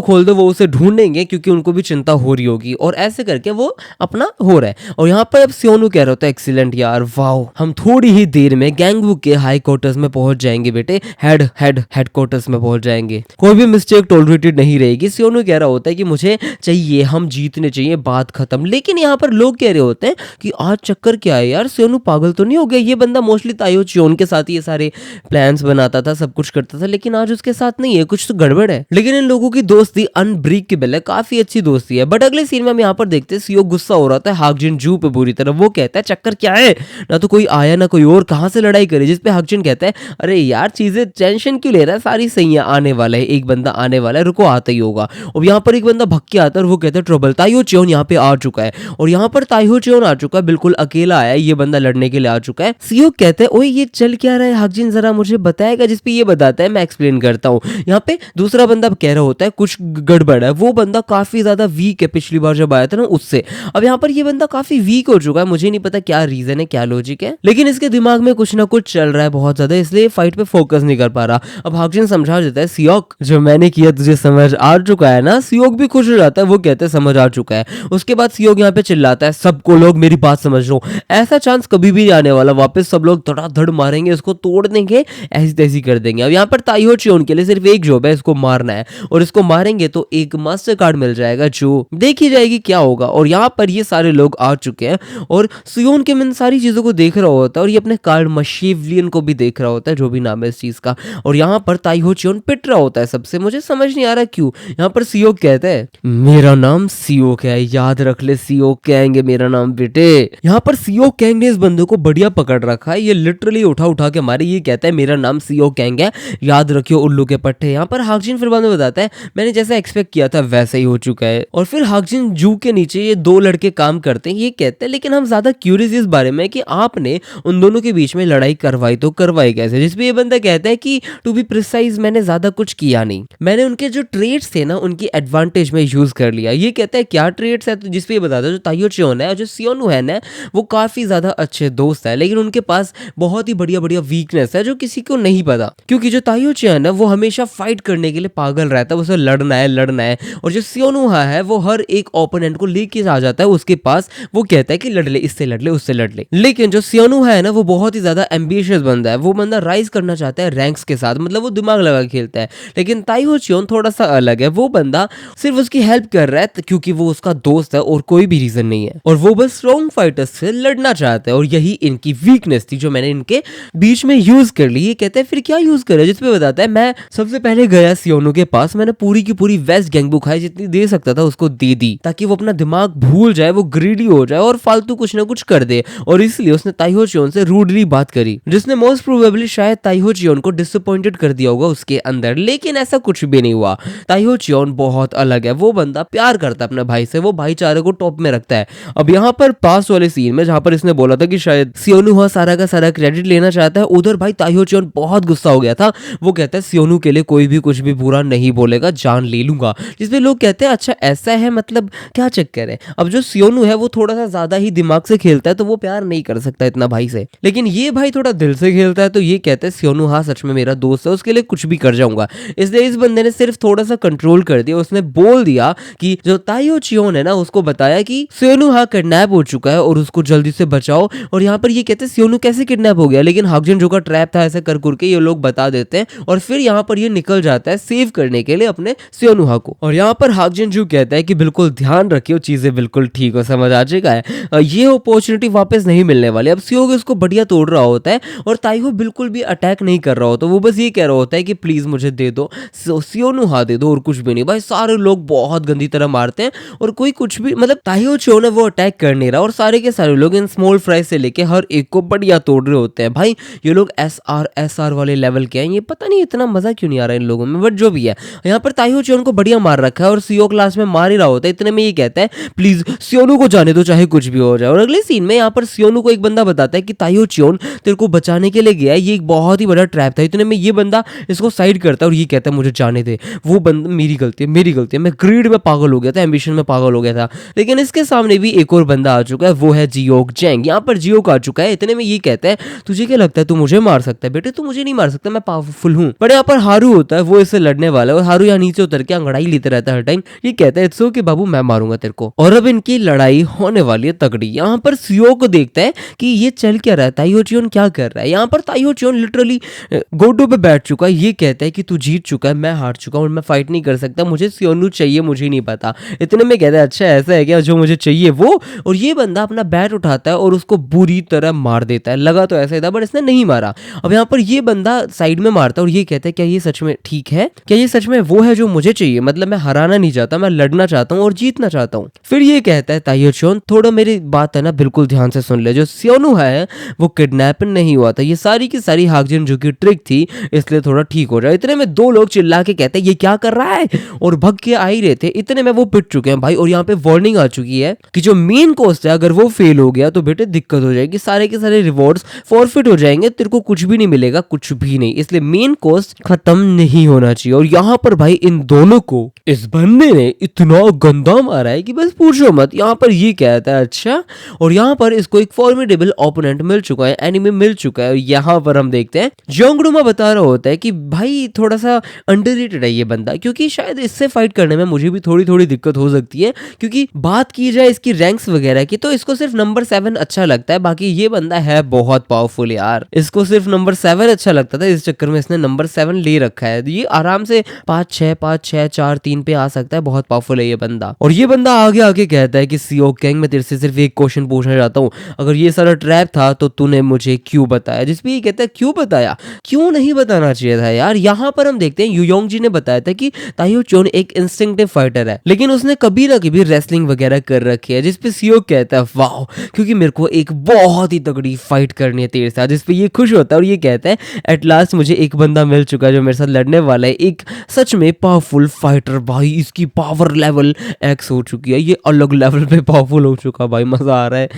खोल दो, वो उसे ढूंढेंगे क्योंकि उनको भी चिंता हो रही होगी। और ऐसे करके वो अपना हो रहा है। और यहाँ पर अब सियोनु कह रहा होता है एक्सीलेंट यार, वाओ हम थोड़ी ही देर में गैंगबुक के हाई क्वार्टर्स में पहुंच जाएंगे बेटे, हेड क्वार्टर्स में पहुंच जाएंगे, कोई भी मिस्टेक टॉलरेटेड नहीं रहेगी। सियोनु कह रहा होता है कि मुझे चाहिए, हम जीतने चाहिए, बात खत्म। लेकिन यहाँ पर लोग कह रहे होते हैं कि आज चक्कर क्या है यार, सियोनु पागल तो नहीं हो गया, ये बंदा मोस्टली ताइयो चियोन के साथ ये सारे प्लान्स बनाता था, सब कुछ करता था, लेकिन आज उसके साथ नहीं है, कुछ तो गड़बड़ है। लेकिन इन लोगों की दोस्ती अनब्रेकेबल है, काफी अच्छी दोस्ती है। बट अगले सीन में हम यहाँ पर देखते हैं सियो गुस्सा हो रहा था हाकजिन जू पे बुरी तरह। वो कहता है चक्कर क्या है, ना तो कोई आया ना कोई और, कहां से लड़ाई करे। जिसपे हाकजिन कहता है अरे यार चीजें टेंशन क्यों ले रहा है, सारी सही है, आने वाला है, एक बंदा आने वाला है, रुको आता ही होगा। और यहाँ पर एक बंदा भग के आता है और वो कहता है ट्रबल, ताइयो चियोन यहाँ पे आ चुका है। और यहाँ पर ताइयो चियोन आ चुका है, बिल्कुल अकेला आया है, ये बंदा लड़ने के लिए आ चुका है। सियो कहते हैं ओए ये चल क्या रहा है हाकजिन, जरा मुझे बताएगा। जिसपे ये बताता है मैं एक्सप्लेन करता हूँ। यहाँ पे दूसरा बंदा कह रहा होता है कुछ गड़बड़ है, वो बंदा काफी ज्यादा वीक है पिछली बार जब आया था ना उससे। अब यहाँ पर ये बंदा काफी वीक हो चुका है, मुझे नहीं पता क्या रीजन है, क्या लॉजिक है, लेकिन इसके दिमाग में कुछ ना कुछ चल रहा है बहुत ज्यादा, इसलिए फाइट पे फोकस नहीं कर पा रहा। अब हाकजिन समझा देता है सियोक जो मैंने किया तुझे समझ आ चुका है ना। सियोक भी खुश हो जाता है, वो कहते हैं समझ आ चुका है। उसके बाद सियोक यहाँ पे चिल्लाता है सबको लोग मेरी बात समझ लो, ऐसा चांस कभी भी नहीं आने वाला, वापस सब लोग धड़ाधड़ मारेंगे, इसको तोड़ देंगे, ऐसी तैसी कर देंगे। अब यहाँ पर ताइयो चियोन के लिए सिर्फ एक जॉब है, इसको मारना है, और इसको मारेंगे तो एक मास्टर कार्ड मिल जाएगा, जो देखी जाएगी क्या होगा। और यहाँ पर ये सारे लोग आ चुके हैं और सियोन के इन सारी चीजों को देख रहा होता है और ये अपने कार्ड मशीवलियन को भी देख रहा होता है, जो भी नाम है इस चीज का। और यहाँ पर ताइयो चियोन पिट रहा होता है सबसे, मुझे समझ नहीं आ रहा क्यों। यहाँ पर सियोक कहता है मेरा नाम सियोक है, याद रख ले, सियोक कहेंगे मेरा नाम बेटे। यहाँ पर सियोक कैंग ने इस बंदे को बढ़िया पकड़ रखा है, ये लिटरली उठा उठा के मारे, ये कहता है मेरा नाम सियोक कैंग है, याद रखियो उल्लू के पट्टे। यहाँ पर हाकजिन फिर बाद में बताता है मैंने जैसा एक्सपेक्ट किया था वैसा ही हो चुका है। और फिर हाकजिन जू के नीचे ये दो लड़के काम करते हैं, ये कहते हैं लेकिन हम ज्यादा क्यूरियस इस बारे में कि आपने उन दोनों के बीच में लड़ाई करवाई तो करवाई कैसे। जिसपे ये बंदा कहता है कि टू बी प्रिसाइज मैंने ज्यादा कुछ किया नहीं, मैंने उनके जो ट्रेड्स थे ना उनकी एडवांटेज में यूज कर लिया। ये कहता है क्या ट्रेड्स है, तो जिसपे ये बताता है जो ताइयो चियोन है और जो सियोनु है ना वो काफी ज्यादा अच्छे दोस्त है, लेकिन उनके पास बहुत ही बढ़िया बढ़िया वीकनेस है जो किसी को नहीं पता। क्योंकि जो ताइयो चियोन है वो हमेशा फाइट करने के लिए पागल रहता है, उसे लड़ना है। और जो सियोनु है वो हर एक ओपोनेंट को लेके आ जाता है उसके पास, वो कहता है कि लड़ ले, इससे लड़ ले, उससे लड़ ले। लेकिन जो सियोनु है ना वो बहुत ही ज्यादा एम्बिशियस बंदा है, वो बंदा राइज करना चाहता है रैंक्स के साथ, मतलब वो दिमाग लगा खेलता है। लेकिन ताइयो चियोन थोड़ा सा अलग है, वो बंदा सिर्फ उसकी हेल्प कर रहा है क्योंकि वो उसका दोस्त है और कोई भी रीजन नहीं है, और वो बस स्ट्रॉन्ग फाइटर्स से लड़ना चाहता है। और यही इनकी वीकनेस थी जो मैंने इनके बीच में यूज कर ली। ये कहते हैं फिर क्या यूज करे, जिसपे बताता है मैं सबसे पहले गया सियोनु के पास, मैंने पूरी की पूरी वेस्ट गैंगबुक है जितनी दे सकता था उसको दे दी, ताकि वो अपना दिमाग भूल जाए, वो ग्रीडी हो जाए और फालतू कुछ ना कुछ कर दे। और इसलिए उसने ताइयो चियोन से रूडली बात करी, जिसने मोस्ट प्रोबेबली शायद ताइयो चियोन को डिसअपॉइंटेड कर दिया होगा उसके अंदर। लेकिन ऐसा कुछ भी नहीं हुआ, ताइयो चियोन बहुत अलग है, वो बंदा प्यार करता है अपने भाई से, वो भाईचारे को टॉप में रखता है। अब यहाँ पर पास वाले सीन में जहां पर इसने बोला था कि शायद सियोनु सारा का सारा क्रेडिट लेना चाहता है, उधर भाई ताइयो चियोन बहुत गुस्सा हो गया था। वो कहता है सियोनु के लिए कोई भी कुछ भी बुरा नहीं बोलेगा, जान ले लूंगा। जिसमें लोग कहते हैं अच्छा ऐसा है, मतलब क्या चक्कर है। अब जो सियोनु है वो थोड़ा सा ज्यादा ही दिमाग से खेलता है, तो वो प्यार नहीं कर सकता इतना भाई से, लेकिन ये भाई थोड़ा दिल से खेलता है, तो ये कहते हैं सियोनु हाँ सच में मेरा दोस्त है, उसके लिए कुछ भी कर जाऊंगा। इसलिए इस बंदे ने सिर्फ थोड़ा सा कंट्रोल कर दिया, उसने बोल दिया कि जो ताइयो चियोन है ना उसको बताया कि सियोनु हाँ किडनैप हो चुका है और उसको जल्दी से बचाओ। और यहाँ पर ये कहते हैं सियोनु कैसे किडनैप हो गया, लेकिन हाकजिन जो का ट्रैप था ऐसे कर के ये लोग बता देते हैं, और फिर यहाँ पर ये निकल जाता है सेव करने के लिए अपने सियोनु को। और यहाँ पर हाकजिन जो कहता है कि बिल्कुल ध्यान रखियो, चीजें बिल्कुल ठीक हो, समझ आ जाएगा है, ये अपॉर्चुनिटी वापस नहीं मिलने वाली। अब सियोग इसको बढ़िया तोड़ रहा होता है और ताइहो बिल्कुल भी अटैक नहीं कर रहा होता, वो बस ये कह रहा होता है कि प्लीज मुझे दे दो, सियोनु हाँ दे दो, और कुछ भी नहीं। भाई सारे लोग बहुत गंदी तरह मारते हैं और कोई कुछ भी, मतलब ताइहो चियोन है वो अटैक कर नहीं रहा, और सारे के सारे लोग इन स्मॉल फ्राई से लेके हर एक को बढ़िया तोड़ रहे होते हैं। भाई ये लोग एसआर वाले लेवल लेके आए, ये पता नहीं इतना मजा क्यों नहीं आ रहा है इन लोगों में, बट जो भी है। यहाँ पर ताइयो चियोन को बढ़िया मार रखा है और सीओ क्लास में मार ही रहा होता है। इतने में ये कहता है प्लीज सियोनू को जाने दो, चाहे कुछ भी हो जाए। और अगले सीन में यहाँ पर सियोनू को एक बंदा बताता है कि ताइयो चियोन तेरे को बचाने के लिए गया है, ये एक बहुत ही बड़ा ट्रैप था। इतने में ये बंदा इसको साइड करता है और ये कहता है मुझे जाने दे, वो बंदा मेरी गलती है, मेरी गलती है, मैं ग्रीड में पागल हो गया था, एम्बिशन में पागल हो गया था। लेकिन इसके सामने भी एक और बंदा आ चुका है, वो है जियोक जैंग। यहाँ पर जियोक आ चुका है। इतने में ये कहता है तुझे क्या लगता है तू मुझे मार सकता है? बेटे तू मुझे नहीं मार सकता, मैं पावरफुल हूँ। बट यहाँ पर हारू होता है, वो इससे लड़ने वाला है और हारू यहाँ नीचे उतर के अंगड़ाई लेते रहता है हर टाइम। ये कहता है इट्स ओके बाबू, मैं मारूंगा तेरे को। और अब इनकी लड़ाई होने वाली है तगड़ी। यहाँ पर सीओ को देखता है कि ये चल क्या रहा है, ताइयो चियोन क्या कर रहा है। यहाँ पर ताइयो चियोन लिटरली गोडो पे बैठ चुका है। ये कहता है कि तू जीत चुका है, मैं हार चुका हूँ, मैं फाइट नहीं कर सकता, मुझे सियोनू चाहिए, मुझे नहीं पता। इतने में कहता है अच्छा ऐसा है क्या, जो मुझे चाहिए वो। और ये बंदा अपना बैट उठाता है और उसको बुरी तरह मार देता है। लगा तो ऐसा ही था बट इसने नहीं मारा। अब यहाँ पर ये बंदा साइड में मारता है और ये कहता है क्या ये सच में ठीक है, क्या ये सच में वो है जो मुझे चाहिए? मतलब मैं हराना नहीं चाहता, मैं लड़ना चाहता हूँ और जीतना चाहता हूँ। फिर ये कहता है ताइयो चियोन थोड़ा मेरी बात है ना बिल्कुल ध्यान से सुन ले, जो सियोनू है वो किडनैप नहीं हुआ था, ये सारी की सारी हाकजिन जो की ट्रिक थी, इसलिए थोड़ा ठीक हो जाए। इतने में दो लोग चिल्ला के कहते हैं ये क्या कर रहा है और भग के आ ही रहे थे। इतने में वो पिट चुके हैं भाई और यहाँ पे वार्निंग आ चुकी है कि जो मेन कोस्ट है अगर वो फेल हो गया तो बेटे दिक्कत हो जाएगी, सारे के सारे रिवॉर्ड्स फॉरफिट हो जाएंगे, तेरे को कुछ भी नहीं मिलेगा, कुछ भी नहीं। इसलिए मेन कोस्ट खत्म नहीं होना चाहिए। और यहाँ पर भाई इन दोनों को इस बंदे ने इतना गंदा मारा है कि बस पूछो मत। यहाँ पर ये कहता है अच्छा, और यहाँ पर इसको एक फॉर्मिडेबल ओपोनेंट मिल चुका है, एनिमी मिल चुका है। और यहाँ पर हम देखते हैं जोंगडुमा बता रहा होता है कि भाई थोड़ा सा अंडररेटेड है ये बंदा, क्योंकि शायद इससे फाइट करने में मुझे भी थोड़ी थोड़ी दिक्कत हो सकती है। क्योंकि बात की जाए इसकी रैंक्स वगैरह की तो इसको सिर्फ नंबर 7 अच्छा लगता है, बाकी ये बंदा है बहुत पावरफुल यार। इसको सिर्फ नंबर 7 अच्छा लगता था, इस चक्कर में इसने नंबर 7 ले रखा है। ये आराम से 5-6 4-3 पे आ सकता है, बहुत पावरफुल है ये बंदा। और ये बंदा आगे आगे कहता है कि सीओ गैंग मैं तेरे से सिर्फ एक क्वेश्चन पूछना चाहता हूँ, अगर ये सारा ट्रैप था तो तूने मुझे क्यों बताया? जिस पे ये कहता है क्यों बताया, क्यों नहीं बताना चाहिए था यार। यहाँ पर हम देखते हैं यूयोंग जी ने बताया था कि ताइयो चियोन एक इंस्टिंक्टिव फाइटर है, लेकिन उसने कभी ना कभी रेसलिंग वगैरह कर रखी है। जिसपे सीओ कहता है वाह, क्योंकि मेरे को एक बहुत ही तगड़ी फाइट करनी है तेरे साथ। जिसपे ये खुश होता है और ये कहता है एट लास्ट मुझे एक बंदा मिल चुका है जो मेरे साथ लड़ने वाला है, एक सच में पावरफुल फाइटर। भाई इसकी पावर लेवल एक्स हो चुकी है, ये अलग लेवल पे पावरफुल हो चुका भाई, मजा आ रहा है।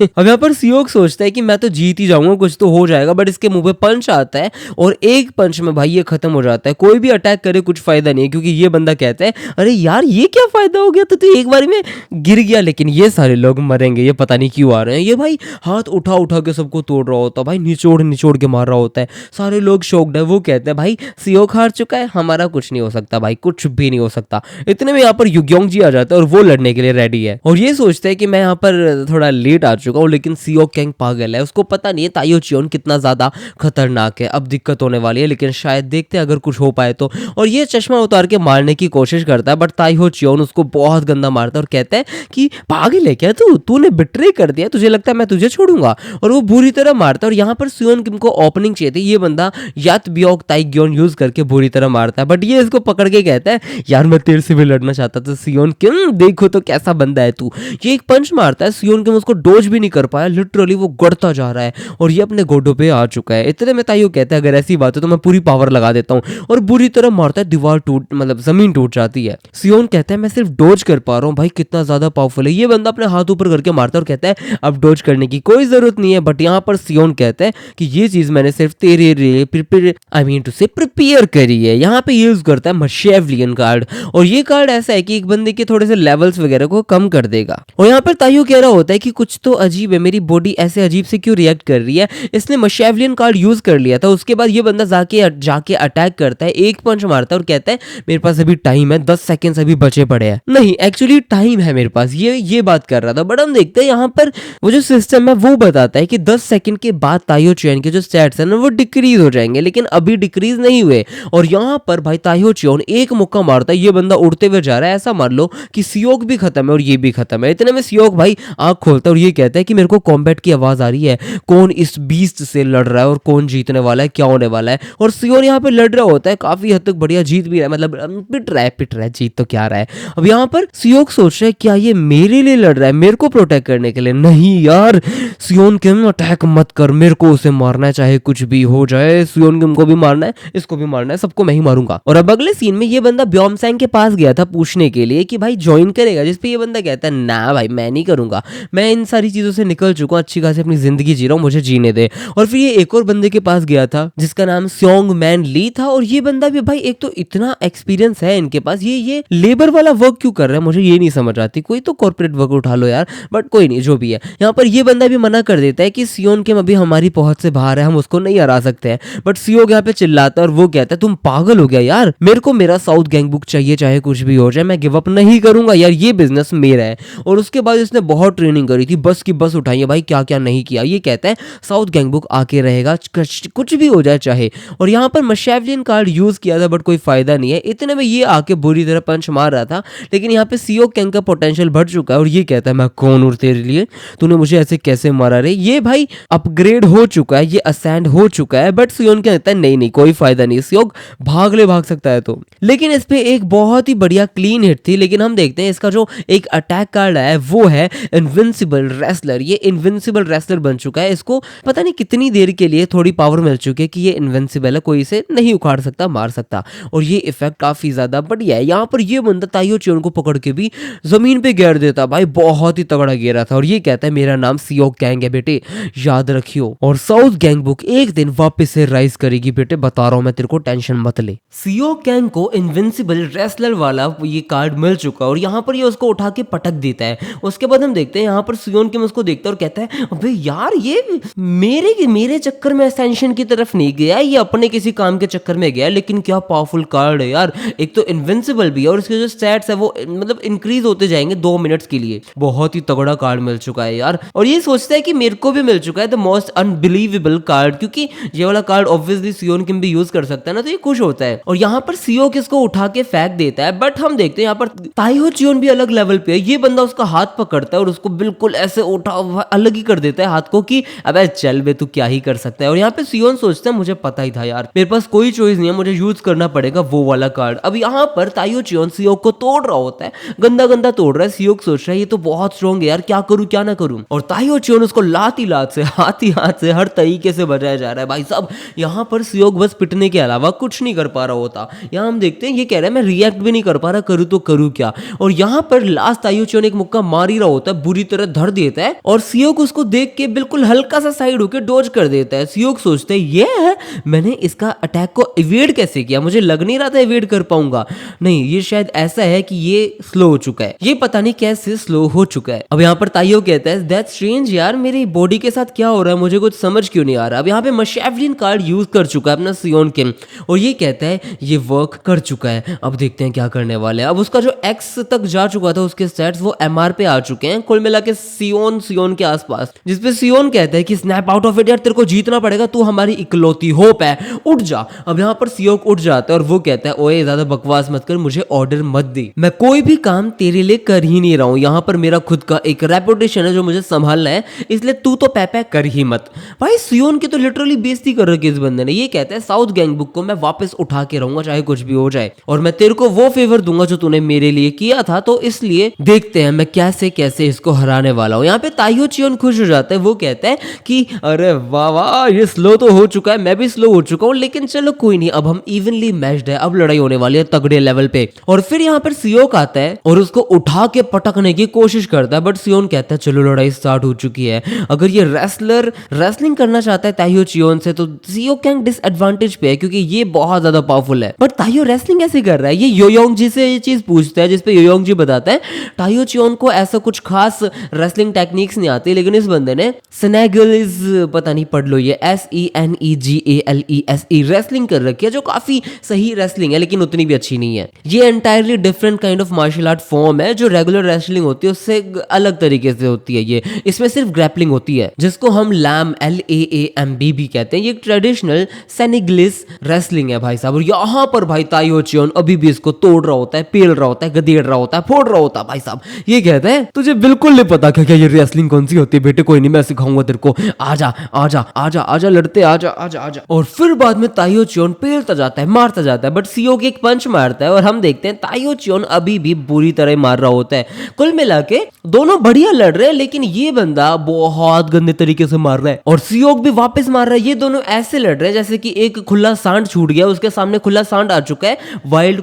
अब यहाँ पर सीओ सोचता है कि मैं तो जीत ही जाऊंगा, कुछ तो हो जाएगा, बट इसके मुंह पे पंच आता है और एक पंच में भाई ये खत्म हो जाता है। कोई भी अटैक करे कुछ फायदा नहीं है, क्योंकि ये बंदा कहता है अरे यार ये क्या फायदा हो गया, तो एक बार में गिर गया, लेकिन ये सारे लोग मरेंगे, ये पता नहीं क्यों आ रहे हैं। ये भाई हाथ उठा उठा के सबको तोड़ रहा होता है भाई, निचोड़ निचोड़ के मार रहा होता है, सारे लोग शॉक्ड है। वो कहते हैं भाई सीओ हार चुका है, हमारा कुछ नहीं हो सकता भाई, कुछ भी नहीं हो सकता। इतने में यहाँ पर युग्योंग जी आ जाता है और वो लड़ने के लिए रेडी है। और ये सोचते हैं कि मैं यहाँ पर थोड़ा लेट आ चुका हूँ, लेकिन सीओ कैंग पागल है, उसको पता नहीं है ताइयो चियोन कितना ज्यादा खतरनाक है। अब दिक्कत होने वाली है, लेकिन शायद देखते हैं अगर कुछ हो पाए तो। और ये चश्मा उतार के मारने की कोशिश करता है, बट ताइयो चियोन उसको बहुत गंदा मारता है और कहता है कि पागल है क्या तूने बिट्रे कर दिया, तुझे लगता है मैं तुझे छोड़ूंगा? और वो बुरी तरह मारता है। और यहाँ पर सियोन किम को ओपनिंग चाहिए थी, ये बंदा यात बियोक ताइग्योन यूज करके बुरी तरह मारता है, बट ये इसको पकड़ के कहता है यार मैं तेरे से भी लड़ना चाहता था सियोन किम, देखो तो कैसा बंदा है तू। ये एक पंच मारता है, सियोन किम उसको डोज भी नहीं कर पाया, लिटरली वो गड़ता जा रहा है और ये अपने गोडो पे आ चुका है। इतने में ताइयो कहता है अगर ऐसी बात है तो मैं पूरी पावर लगा देता हूँ, और बुरी तरह मारता है, दीवार टूट मतलब जमीन टूट जाती है। सियोन कहता है मैं सिर्फ डोज कर पा रहा हूँ, भाई कितना ज्यादा पावरफुल है। ये बंदा अपने हाथ ऊपर करके मारता है और कहता है अब डोज करने की कोई जरूरत नहीं है। बट यहाँ पर सियोन कहता है कि ये चीज मैंने सिर्फ तेरे लिए प्रिपेयर करी है। यहाँ पे यूज करता है मशेवलियन कार्ड, और ये कार्ड ऐसा है कि एक बंदे के थोड़े से लेवल्स वगैरह को कम कर देगा। और यहाँ पर ताइयो कह रहा होता है कि कुछ तो अजीब है, मेरी बॉडी ऐसे अजीब से क्यों रिएक्ट कर रही है। इसने मशेवलियन कार्ड यूज कर लिया था। उसके बाद ये बंदा जाके अटैक करता है, एक पंच मारता है और कहता है मेरे पास अभी टाइम है, 10 सेकंड अभी बचे पड़े हैं। नहीं एक्चुअली टाइम है मेरे पास, ये बात कर रहा था। बट हम देखते हैं यहाँ पर वो जो सिस्टम है वो बताता है कि 10 सेकंड के बाद ताइयो चियोन के जो स्टैट्स है ना वो डिक्रीज हो जाएंगे, लेकिन अभी डिक्रीज नहीं हुए। और यहाँ पर भाई ताइयो चियोन एक मुक्का मारता है, ये बंदा उड़ते हुए जा रहा है, ऐसा मान लो कि सियोक भी खत्म है और ये भी खत्म है। इतने में सियोक भाई आंख खोलता है और ये कहता है कि मेरे को कॉम्बैट की आवाज आ रही है, कौन इस बीस्ट से लड़ रहा है और कौन जीतने वाला है, क्या होने वाला है। और सियोन यहाँ पे लड़ रहा होता है, काफी हद तक बढ़िया जीत भी रहा है, मतलब पिट रहा है, जीत तो क्या रहा है। अब यहाँ पर सियोक सोच रहा है क्या ये मेरे लिए लड़ रहा है, मेरे को प्रोटेक्ट करने के लिए? नहीं यार, सियोन किम अटैक मत कर, मेरे को उसे मारना है चाहे कुछ भी हो जाए। सियोन किम को भी मारना है, इसको भी मारना है, सबको मैं ही मारूंगा। और अब अगले सीन में ये बंदा ब्योमसैंग के पास गया था पूछने के लिए कि भाई ज्वाइन करेगा, जिसपे ये बंदा कहता है ना भाई मैं नहीं करूंगा, मैं इन सारी चीजों से निकल चुका हूं, अच्छी खासी अपनी जिंदगी जी रहा हूं, मुझे जीने दे। और फिर ये एक और बंदे के पास गया था जिसका नाम स्योंग मैन ली था। और ये बंदा भी भाई, एक तो इतना एक्सपीरियंस है इनके पास, ये लेबर वाला वर्क क्यों कर रहा है, मुझे ये नहीं समझ आती। कोई तो कॉर्पोरेट वर्क उठा लो यार, बट कोई नहीं, जो भी है। यहाँ पर ये बंदा भी मना कर देता है कि सियोन किम अभी हमारी पहुंच से बाहर है, हम उसको नहीं हरा सकते हैं। बट सियोक यहाँ पे चिल्लाता है और वो कहता है तुम पागल हो गया यार, मेरे को मेरा साउथ गैंग बुक चाहिए चाहे कुछ भी हो जाए, मैं गिव अप नहीं करूंगा यार, ये बिजनेस मेरा है। और उसके बाद इसने बहुत ट्रेनिंग करी थी, बस की बस उठाई है भाई, क्या क्या नहीं किया। ये कहता है साउथ गैंग बुक आके रहेगा, कुछ भी हो जाए चाहे। और यहाँ पर मशेवलियन कार्ड यूज किया था बट कोई फायदा नहीं है। इतने में ये आके बुरी तरह पंच मार रहा था, लेकिन यहाँ पे सियोक गैंग का पोटेंशियल बढ़ चुका है और ये कहता है मैं कौन हूं तेरे लिए, तूने मुझे ऐसे कैसे मारा रे। ये भाई अपग्रेड हो चुका है, ये असेंड हो चुका है, बट सियोन कहता है नहीं कोई फायदा नहीं, सियोक भाग सकता है तो। लेकिन इस पे एक बहुत ही बढ़िया क्लीन हिट थी। लेकिन हम देखते हैं इसका जो एक अटैक कार्ड है वो है इनविंसिबल रेसलर। ये इनविंसिबल रेसलर बन चुका है, इसको पता नहीं कितनी देर के लिए थोड़ी पावर मिल चुकी है कि ये इनविंसिबल है, कोई इसे नहीं उखाड़ सकता, मार सकता। और ये इफेक्ट काफी ज्यादा बढ़िया है। यहाँ पर ये बंदा ताइयो चियोन को पकड़ के भी जमीन पे गिर देता भाई, बहुत ही तगड़ा गिरा था। और ये कहता है मेरा नाम सियोक गैंग है बेटे, याद रखियो, और साउथ गैंग बुक एक दिन वापस से राइज करेगी बेटे, बता रहा हूं मैं तेरे को, टेंशन मत ले। सियोक गैंग को इनविंसिबल रेसलर वाला ये कार्ड मिल चुका है और यहाँ पर ये उसको उठा के पटक देता है। उसके बाद हम देखते हैं यहाँ पर सियोन किम उसको देखता है और कहता है अबे यार ये मेरे चक्कर में असेंशन की तरफ नहीं गया, ये अपने किसी काम के चक्कर में गया। लेकिन क्या पावरफुल कार्ड है यार, एक तो इनविंसिबल भी है और इसके जो स्टैट्स है वो मतलब इंक्रीज होते जाएंगे 2 मिनट्स के लिए। बहुत ही तगड़ा कार्ड मिल चुका है यार। और ये सोचता है कि मेरे को भी मिल चुका है द मोस्ट अनबिलीवेबल कार्ड, क्योंकि ये वाला कार्ड ऑब्वियसली सियोन किम भी यूज कर सकता है ना, तो ये खुश होता है। और यहाँ पर सियोक इसको उठा के फेंक देता है। बट हम देखते हैं यहाँ पर ताइहो चियोन भी अलग लेवल पे है। ये बंदा उसका हाथ पकड़ता है और उसको बिल्कुल ऐसे उठा अलग ही कर देता है हाथ को कि अबे चल बे तू क्या ही कर सकता है। और यहाँ पे सियोन सोचता है मुझे पता ही था यार, मेरे पास कोई चॉइस नहीं है, मुझे यूज करना पड़ेगा वो वाला कार्ड। अब यहाँ पर ताइहो चियोन सियोक को तोड़ रहा होता है, गंदा तोड़ रहा है। सियोक सोच रहा है ये तो बहुत स्ट्रॉन्ग है यार, क्या करूं क्या ना करूं। और ताइहो चियोन उसको लात से हाथ से हर तरीके से बजाया जा रहा है भाई साहब। यहाँ पर सियोक बस पिटने के अलावा कुछ नहीं कर पा रहा होता। यहाँ हम देखते हैं ये कह रहा है मैं रिएक्ट भी नहीं कर पा रहा, करूँ तो करूँ क्या। और यहाँ पर लास्ट ताइहो चियोन एक मुक्का मार ही रहा होता है, बुरी तरह धर देता है और सियोक उसको देख के बिल्कुल हल्का सा साइड होकर डोज कर देता है। सियोक सोचते है ये है, मैंने इसका अटैक को इवेड कैसे किया, मुझे लग नहीं रहा था इवेड कर पाऊंगा। नहीं, ये शायद ऐसा है कि ये स्लो हो चुका है, ये पता नहीं कैसे स्लो हो चुका है। अब यहाँ पर ताइयो कहता है दैट्स स्ट्रेंज यार, मेरी बॉडी के साथ क्या हो रहा है, मुझे कुछ समझ क्यों नहीं आ रहा। अब यहाँ पे मशेवलियन कार्ड यूज कर चुका है अपना सियोन किम और ये कहता है ये वर्क कर चुका है। अब देखते हैं क्या करने वाले हैं। अब उसका जो एक्स तक जा चुका था उसके स्टैट्स वो एमआर पे आ चुके हैं, कुल मिला के सियोन के आसपास, जिसपे सियोन कहता है कि स्नैप आउट ऑफ इट यार, तेरे को जीतना पड़ेगा, तू हमारी इकलौती होप है, उठ जा। अब यहाँ पर सियोक उठ जाता है और वो कहता है ओए ज्यादा बकवास मत कर, मुझे ऑर्डर मत दे, मैं कोई भी काम तेरे लिए कर ही नहीं रहा हूँ, यहाँ पर मेरा खुद का एक रेपुटेशन है जो मुझे संभालना है, इसलिए तू तो पैपै कर ही मत। भाई सियोन की तो लिटरली बेइज्जती कर रखी इस बंदे ने। ये कहता है साउथ गैंग बुक को मैं वापस उठा के रहूंगा चाहे कुछ भी हो जाए, और मैं तेरे को वो फेवर दूंगा जो तूने मेरे लिए किया था, तो इसलिए देखते हैं मैं कैसे कैसे इसको हराने वाला हूँ। यहाँ पे ताइयो चियोन खुश हो जाता है, वो कहता है कि अरे वाह वाह, ये स्लो तो हो चुका है, मैं भी स्लो हो चुका हूँ, लेकिन चलो कोई नहीं, अब हम इवनली मैच्ड है, अब लड़ाई होने वाली है तगड़े लेवल पे। और फिर यहाँ पर सियोक आता है और उसको उठा के पटकने की कोशिश करता है, बट सियोन कहता है चलो लड़ाई स्टार्ट हो चुकी है, अगर ये रेसलर रेसलिंग करना चाहता है ताइयो चियोन से तो सियोक गैंग डिसएडवांटेज पे है क्योंकि ये बहुत ज्यादा पावरफुल है। बट ताइयो रेसलिंग कैसे कर रहा है, ये योयोंग जी से ये चीज पूछता है, जिसपे योयोंग जी बताता है ताइयो चियोन को ऐसा कुछ खास रेसलिंग टेक्निक्स नहीं आती, लेकिन इस बंदे ने स्नेगल्स पता नहीं पढ़ लो, ये SENEGALESE रेसलिंग कर रखी है, जो काफी सही रेसलिंग है लेकिन उतनी भी अच्छी नहीं है। ये entirely different kind of martial art form है, जो रेगुलर रेसलिंग होती है उससे अलग तरीके से होती है। ये इसमें सिर्फ ग्रैपलिंग होती है, जिसको हम लैम LAAMB भी कहते हैं। ये ट्रेडिशनल सेनेगलिस रेसलिंग है भाई साहब। और यहाँ पर भाई ताइयो चियोन अभी भी भी इसको तोड़ रहा होता है, पेल रहा होता है, गदेड़ रहा होता है, फोड़ रहा होता है। भाई साहब ये कहता है तुझे बिल्कुल नहीं पता क्या क्या ये रेसलिंग कौन सी होती है बेटे, कोई नहीं मैं सिखाऊंगा तेरे को, आजा आजा आजा आजा लड़ते, आजा आजा आजा। और फिर बाद में ताइयो चियोन पेलता जाता है, मारता जाता है, बट सियोक एक पंच मारता है और हम देखते हैं ताइयो चियोन अभी भी बुरी तरह मार रहा होता है। कुल मिला के दोनों बढ़िया लड़ रहे हैं, लेकिन ये बंदा बहुत गंदे तरीके से मार रहा है और सियोक भी वापस मार रहा है। ये दोनों ऐसे लड़ रहे हैं जैसे कि एक खुला सांड छूट गया, उसके सामने खुला सांड आ चुका है, वाइल्ड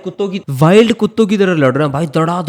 कुत्तों की तरह लड़ रहे हैं भाई, दड़ा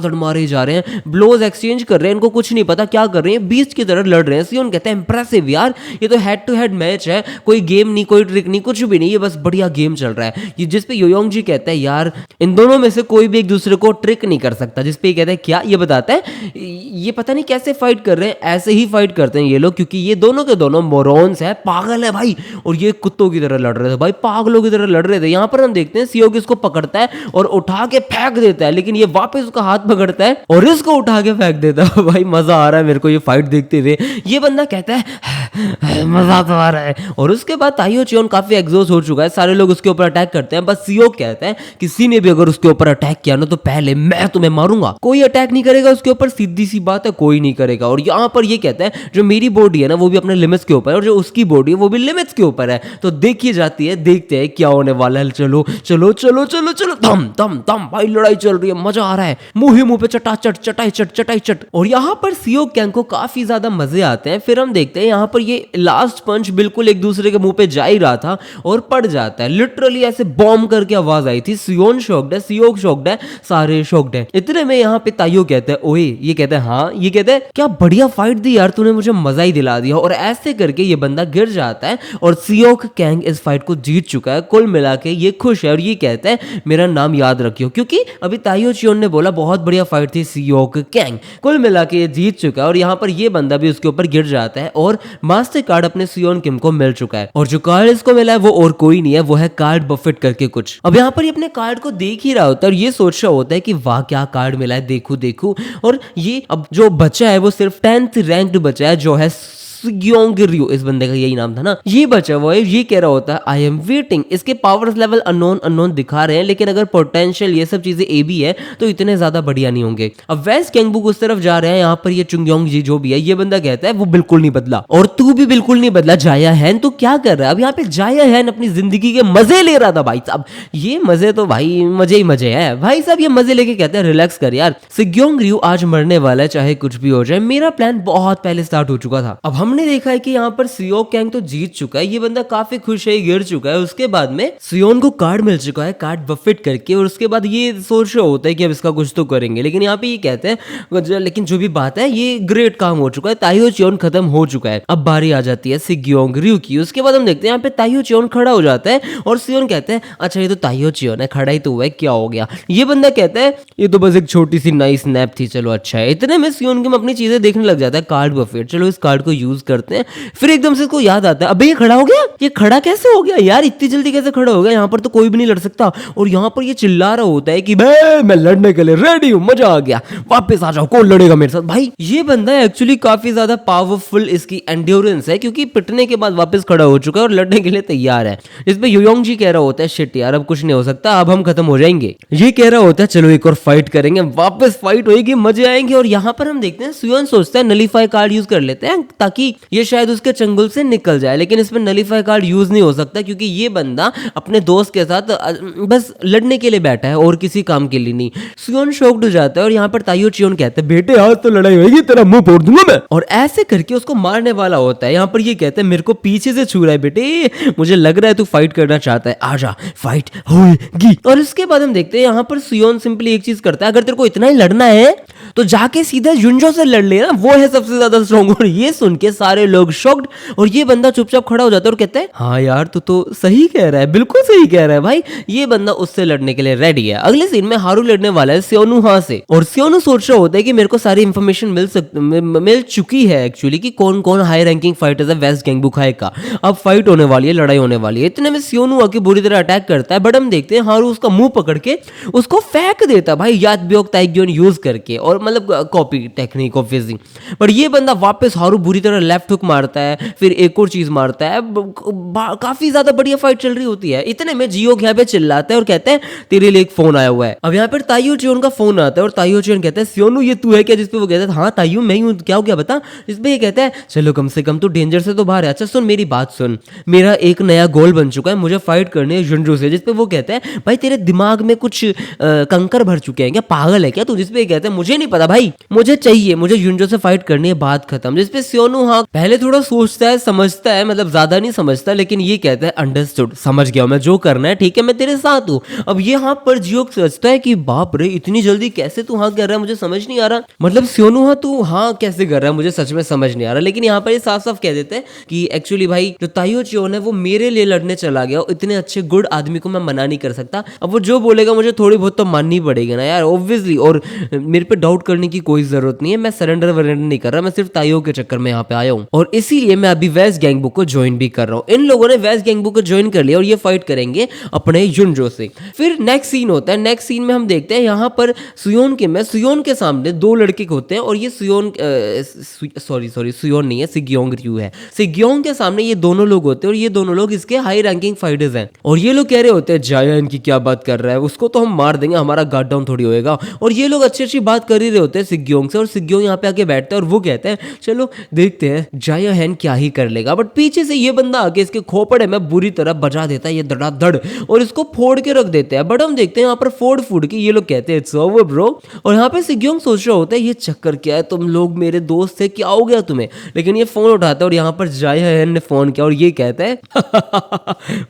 धड़ मारे जा रहे हैं, ब्लोज एक्सचेंज कर रहे हैं, इनको कुछ नहीं पता क्या कर रहे हैं, बीस्ट की तरह लड़ रहे हैं। सियोन कहता है इंप्रेसिव यार, ये तो हेड टू हेड मैच है, कोई गेम नहीं, कोई ट्रिक नहीं, कुछ भी नहीं, ये बस बढ़िया गेम चल रहा है। ये जिस पे योयोंग जी कहता है यार इन दोनों में से कोई भी एक दूसरे को ट्रिक नहीं कर सकता, जिस पे ये कहता है क्या, ये बताता है ये पता नहीं कैसे फाइट कर रहे हैं, ऐसे ही फाइट करते हैं ये लोग, क्योंकि ये दोनों के दोनों मोरॉन्स है, पागल है भाई, और ये कुत्तों की तरह लड़ रहे थे भाई, पागलों की तरह लड़ रहे थे। यहाँ पर हम देखते हैं सियोक इसको पकड़ता है और उठा के फेंक देता है, लेकिन ये वापस उसका हाथ पकड़ता है और इसको उठा के फेंक देता है। भाई मजा आ रहा है मेरे को ये फाइट देखते हुए। ये बंदा कहता है मजा तो आ रहा है, और उसके बाद ताइयो चियोन काफी एग्जॉस्ट हो चुका है, सारे लोग उसके ऊपर अटैक करते हैं, बस सियोक कहता है किसी ने भी अगर उसके ऊपर अटैक किया ना तो पहले मैं तुम्हें मारूंगा, कोई अटैक नहीं करेगा उसके ऊपर, सीधी सी बात है, कोई नहीं करेगा। और यहाँ पर ये कहता है जो मेरी बॉडी है ना वो भी अपने लिमिट्स के ऊपर है और जो उसकी बॉडी है वो भी लिमिट्स के ऊपर है, तो देखी जाती है, देखते हैं क्या होने वाला है। चलो चलो चलो चलो चलो दम दम दम भाई, लड़ाई चल रही है, मजा आ रहा है, मुंह ही मुंह पे चटाचट चटाई चट। और यहाँ पर सियोक कैंग को काफी ज्यादा मजे आते हैं। फिर हम देखते हैं यहाँ पर ये लास्ट पंच बिल्कुल एक दूसरे के मुंह पे जा ही रहा था और पड़ जाता है, लिटरली ऐसे बॉम्ब करके आवाज आई थी। सियोन शॉक्ड है, सियोक शॉक्ड है, सारे शॉक्ड है। इतने में यहाँ पे ताइयो कहता है ओए, ये कहता है हाँ, ये कहता है क्या बढ़िया फाइट दी यार तूने, मुझे मजा ही दिला दिया। और ऐसे करके ये बंदा गिर जाता है और सियोक कैंग इस फाइट को जीत चुका है। कुल मिला के ये खुश है और ये कहता है मेरा नाम याद रखियो, क्योंकि अभी ताइयो चियोन ने बोला बहुत बढ़िया फाइट थी सियोक कैंग। कुल मिला के ये जीत चुका है और यहाँ पर ये बंदा भी उसके ऊपर गिर जाता है और मास्टर कार्ड अपने सियोन किम को मिल चुका है। और जो कार्ड इसको मिला है वो और कोई नहीं है, वो है कार्ड बफेट करके कुछ। अब यहाँ पर ये अपने कार्ड को देख ही रहा होता है और ये सोच रहा होता है कि वाह क्या कार्ड मिला है, देखूं देखूं। और ये अब जो बचा है वो सिर्फ 10th रैंक्ड बचा है, जो है सिग्योंग-रयू, इस बंदे का यही नाम था ना, ये बचा हुआ है। ये कह रहा होता है आई एम वेटिंग, इसके पावर्स लेवल अननोन दिखा रहे हैं, लेकिन अगर पोटेंशियल ये सब चीजें ए भी है तो इतने ज्यादा बढ़िया नहीं होंगे। अब वेस्ट गैंगबुक उस तरफ जा रहे हैं, यहाँ पर ये चुंगयोंग जी जो भी है, ये बंदा कहता है वो बिल्कुल नहीं बदला और तू भी बिल्कुल नहीं बदला। जाया हैन तो क्या कर रहा है अब यहाँ पे, जाया हैन अपनी जिंदगी के मजे ले रहा था भाई साहब, ये मजे तो भाई मजे ही मजे है भाई साहब, ये मजे लेके कहते हैं रिलैक्स कर यार, सिग्योंग-रयू आज मरने वाला है चाहे कुछ भी हो जाए, मेरा प्लान बहुत पहले स्टार्ट हो चुका था। अब हमने देखा है कि यहाँ पर सियोक कैंग तो जीत चुका है, ये बंदा काफी खुश है, गिर चुका है। उसके बाद में सियोन को कार्ड मिल चुका है, कार्ड बफेट करके, और उसके बाद ये सोच रहा होता है कि अब इसका कुछ तो करेंगे, लेकिन यहाँ पे ये कहते हैं लेकिन जो भी बात है ये ग्रेट काम हो चुका है, ताइयो चियोन खत्म हो चुका है, अब बारी आ जाती है सिग्योंग-रयू की। उसके बाद हम देखते हैं यहाँ पे ताइयो चियोन खड़ा हो जाता है और सियोन कहते हैं अच्छा ये तो ताइयो चियोन है, खड़ा ही तो हुआ है, क्या हो गया। ये बंदा कहता है ये तो बस एक छोटी सी नाइस स्नैप थी, चलो अच्छा है। इतने में सियोन किम अपनी चीजें देखने लग जाता है, कार्ड बफेट, चलो इस कार्ड को यूज करते हैं। फिर एकदम से इसको याद आता है अबे ये खड़ा हो गया, ये खड़ा कैसे हो गया यार, इतनी जल्दी कैसे खड़ा हो गया, यहाँ पर तो कोई भी नहीं लड़ सकता। और यहाँ पर ये चिल्ला रहा होता है कि मैं लड़ने के लिए रेडी हूँ, मजा आ गया, वापस आ जाओ, कौन लड़ेगा मेरे साथ। भाई ये बंदा एक्चुअली काफी ज्यादा पावरफुल इसकी एंड्योरेंस है, क्योंकि पिटने के बाद वापस खड़ा हो चुका है और लड़ने के लिए तैयार है। इस पे योयोंग जी कह रहा होता है शिट यार अब कुछ नहीं हो सकता, अब हम खत्म हो जाएंगे। ये कह रहा होता है चलो एक और फाइट करेंगे, वापस फाइट होगी, मजे आएंगे। और यहाँ पर हम देखते हैं सियोन सोचता है नलीफाई कार्ड यूज कर लेते हैं ताकि ये शायद उसके चंगुल से निकल जाए, लेकिन इसमें नलीफाई कार्ड यूज नहीं हो सकता, क्योंकि ये बंदा अपने दोस्त के साथ बस लड़ने के लिए बैठा है और किसी काम के लिए नहीं। सियोन शॉक्ड हो जाता है और यहाँ पर ताइयो चियोन कहते हैं बेटे आज तो लड़ाई होगी, तेरा मुंह फोड़ दूंगा मैं, और ऐसे करके उसको मारने वाला होता है। यहाँ पर ये कहते हैं मेरे को पीछे से छू रहा है बेटे, मुझे लग रहा है तू फाइट करना चाहता है, आजा फाइट होगी। और इसके बाद हम देखते हैं यहाँ पर सियोन सिंपली एक चीज करता है, अगर तेरे को इतना ही लड़ना है तो जाके सीधा युंजो से लड़ लेना, वो है सबसे ज्यादा स्ट्रॉन्ग। और ये सुन के सारे लोग शॉक्ड और ये बंदा चुपचाप खड़ा हो जाता है और कहता है हाँ यार तू तो सही कह रहा है, बिल्कुल सही कह रहा है भाई, ये बंदा उससे लड़ने के लिए रेडी है। अगले सीन में हारू लड़ने वाला है सियोनु हाँ से, और सियोनु सोच रहा होता है कि मेरे को सारी इंफॉर्मेशन मिल चुकी है एक्चुअली कि कौन कौन हाई रैंकिंग फाइटर्स है वेस्ट गैंगबुक हाई का, अब फाइट होने वाली है, लड़ाई होने वाली है। इतने में सियोनु आके बुरी तरह अटैक करता है, बट हम देखते हैं हारू उसका मुंह पकड़ के उसको फेंक देता है भाई, याद ब्योक ताइग्योन यूज करके, और मतलब कॉपी टेक्निक ऑब्वियसली। बट ये बंदा वापस हारू बुरी तरह लेफ्ट हुक मारता है, फिर एक और चीज मारता है, काफी ज्यादा बढ़िया फाइट चल रही होती है। इतने में जियो यहाँ पे चिल्लाता है और कहता है तेरे लिए एक फोन आया हुआ है। अब यहाँ पर ताइयो चियोन का फोन आता है और ताइयो चियोन कहता है सियोनू ये तू है क्या? जिसपे वो कहता है हाँ ताइयो मैं ही हूँ, क्या हो गया बता? जिसपे ये कहता है चलो कम से कम तू डेंजर से तो बाहर है। अच्छा सुन मेरी बात सुन, मेरा एक नया गोल बन चुका है, मुझे फाइट करनी है युनजो से। जिसपे वो कहता है भाई तेरे दिमाग में कुछ कंकर भर चुके हैं क्या, पागल है क्या तू? जिसपे कहता है मुझे नहीं पता भाई, मुझे चाहिए, मुझे युनजो से फाइट करनी है, बात खत्म। जिसपे सियोनू हाँ पहले थोड़ा सोचता है, समझता है, मतलब ज्यादा नहीं समझता, लेकिन ये कहता है अंडरस्टूड, समझ गया मैं, जो करना है ठीक है मैं तेरे साथ हूँ। अब ये हाँ पर जियो सोचता है कि बाप रे इतनी जल्दी कैसे तू हाँ कर रहा है, मुझे समझ नहीं आ रहा। मतलब सियोनू हाँ तू हाँ कैसे कर रहा है, मुझे सच में समझ नहीं आ रहा। लेकिन यहाँ पर ये साफ साफ कह देते हैं कि एक्चुअली भाई जो ताइयो चियोन है वो मेरे लिए लड़ने चला गया, इतने अच्छे गुड आदमी को मैं मना नहीं कर सकता। अब वो जो बोलेगा मुझे थोड़ी बहुत तो माननी पड़ेगी ना यार ऑब्वियसली, और मेरे पे डाउट करने की कोई जरूरत नहीं है, मैं सरेंडर वरेंडर नहीं कर रहा, मैं सिर्फ ताइयो के चक्कर में यहाँ पे आया हूँ और इसीलिए मैं अभी वेस्ट गैंगबुक को ज्वाइन भी कर रहा हूँ। इन लोगों ने वेस्ट गैंगबुक को ज्वाइन कर लिया और ये फाइट करेंगे अपने युनजो से। फिर नेक्स्ट सीन होता है, नेक्स्ट सीन में हम देखते हैं यहाँ पर सुयोन के सामने दो लड़के होते हैं और ये सुयोन नहीं है, सिग्योंग रयू है। सिग्योंग के सामने ये दोनों लोग होते हैं और ये दोनों लोग इसके हाई रैंकिंग फाइटर्स हैं और ये लोग कह रहे होते हैं जाया इनकी क्या बात कर रहा है, उसको तो हम मार देंगे, हमारा गार्ड डाउन थोड़ी होएगा। और ये लोग अच्छी अच्छी बात कर ही रहे होते हैं सिग्योंग से और सिग्योंग यहाँ पे आके बैठता है और वो कहता है चलो देखते हैं जाया हैन क्या ही कर लेगा। बट पीछे से ये बंदा आके इसके खोपड़े में बुरी तरह बजा देता है ये धड़ाधड़ और इसको फोड़ के रख देते हैं। बट हम देखते हैं यहाँ पर फोड़ के ये लोग कहते हैं इट्स ओवर ब्रो। और यहाँ पे सिग्योंग सोच रहा होता है ये चक्कर क्या है, तुम लोग मेरे दोस्त थे, क्या हो गया तुम्हें? लेकिन ये फोन उठाता है और यहाँ पर जाया हैन ने फोन किया और ये कहता है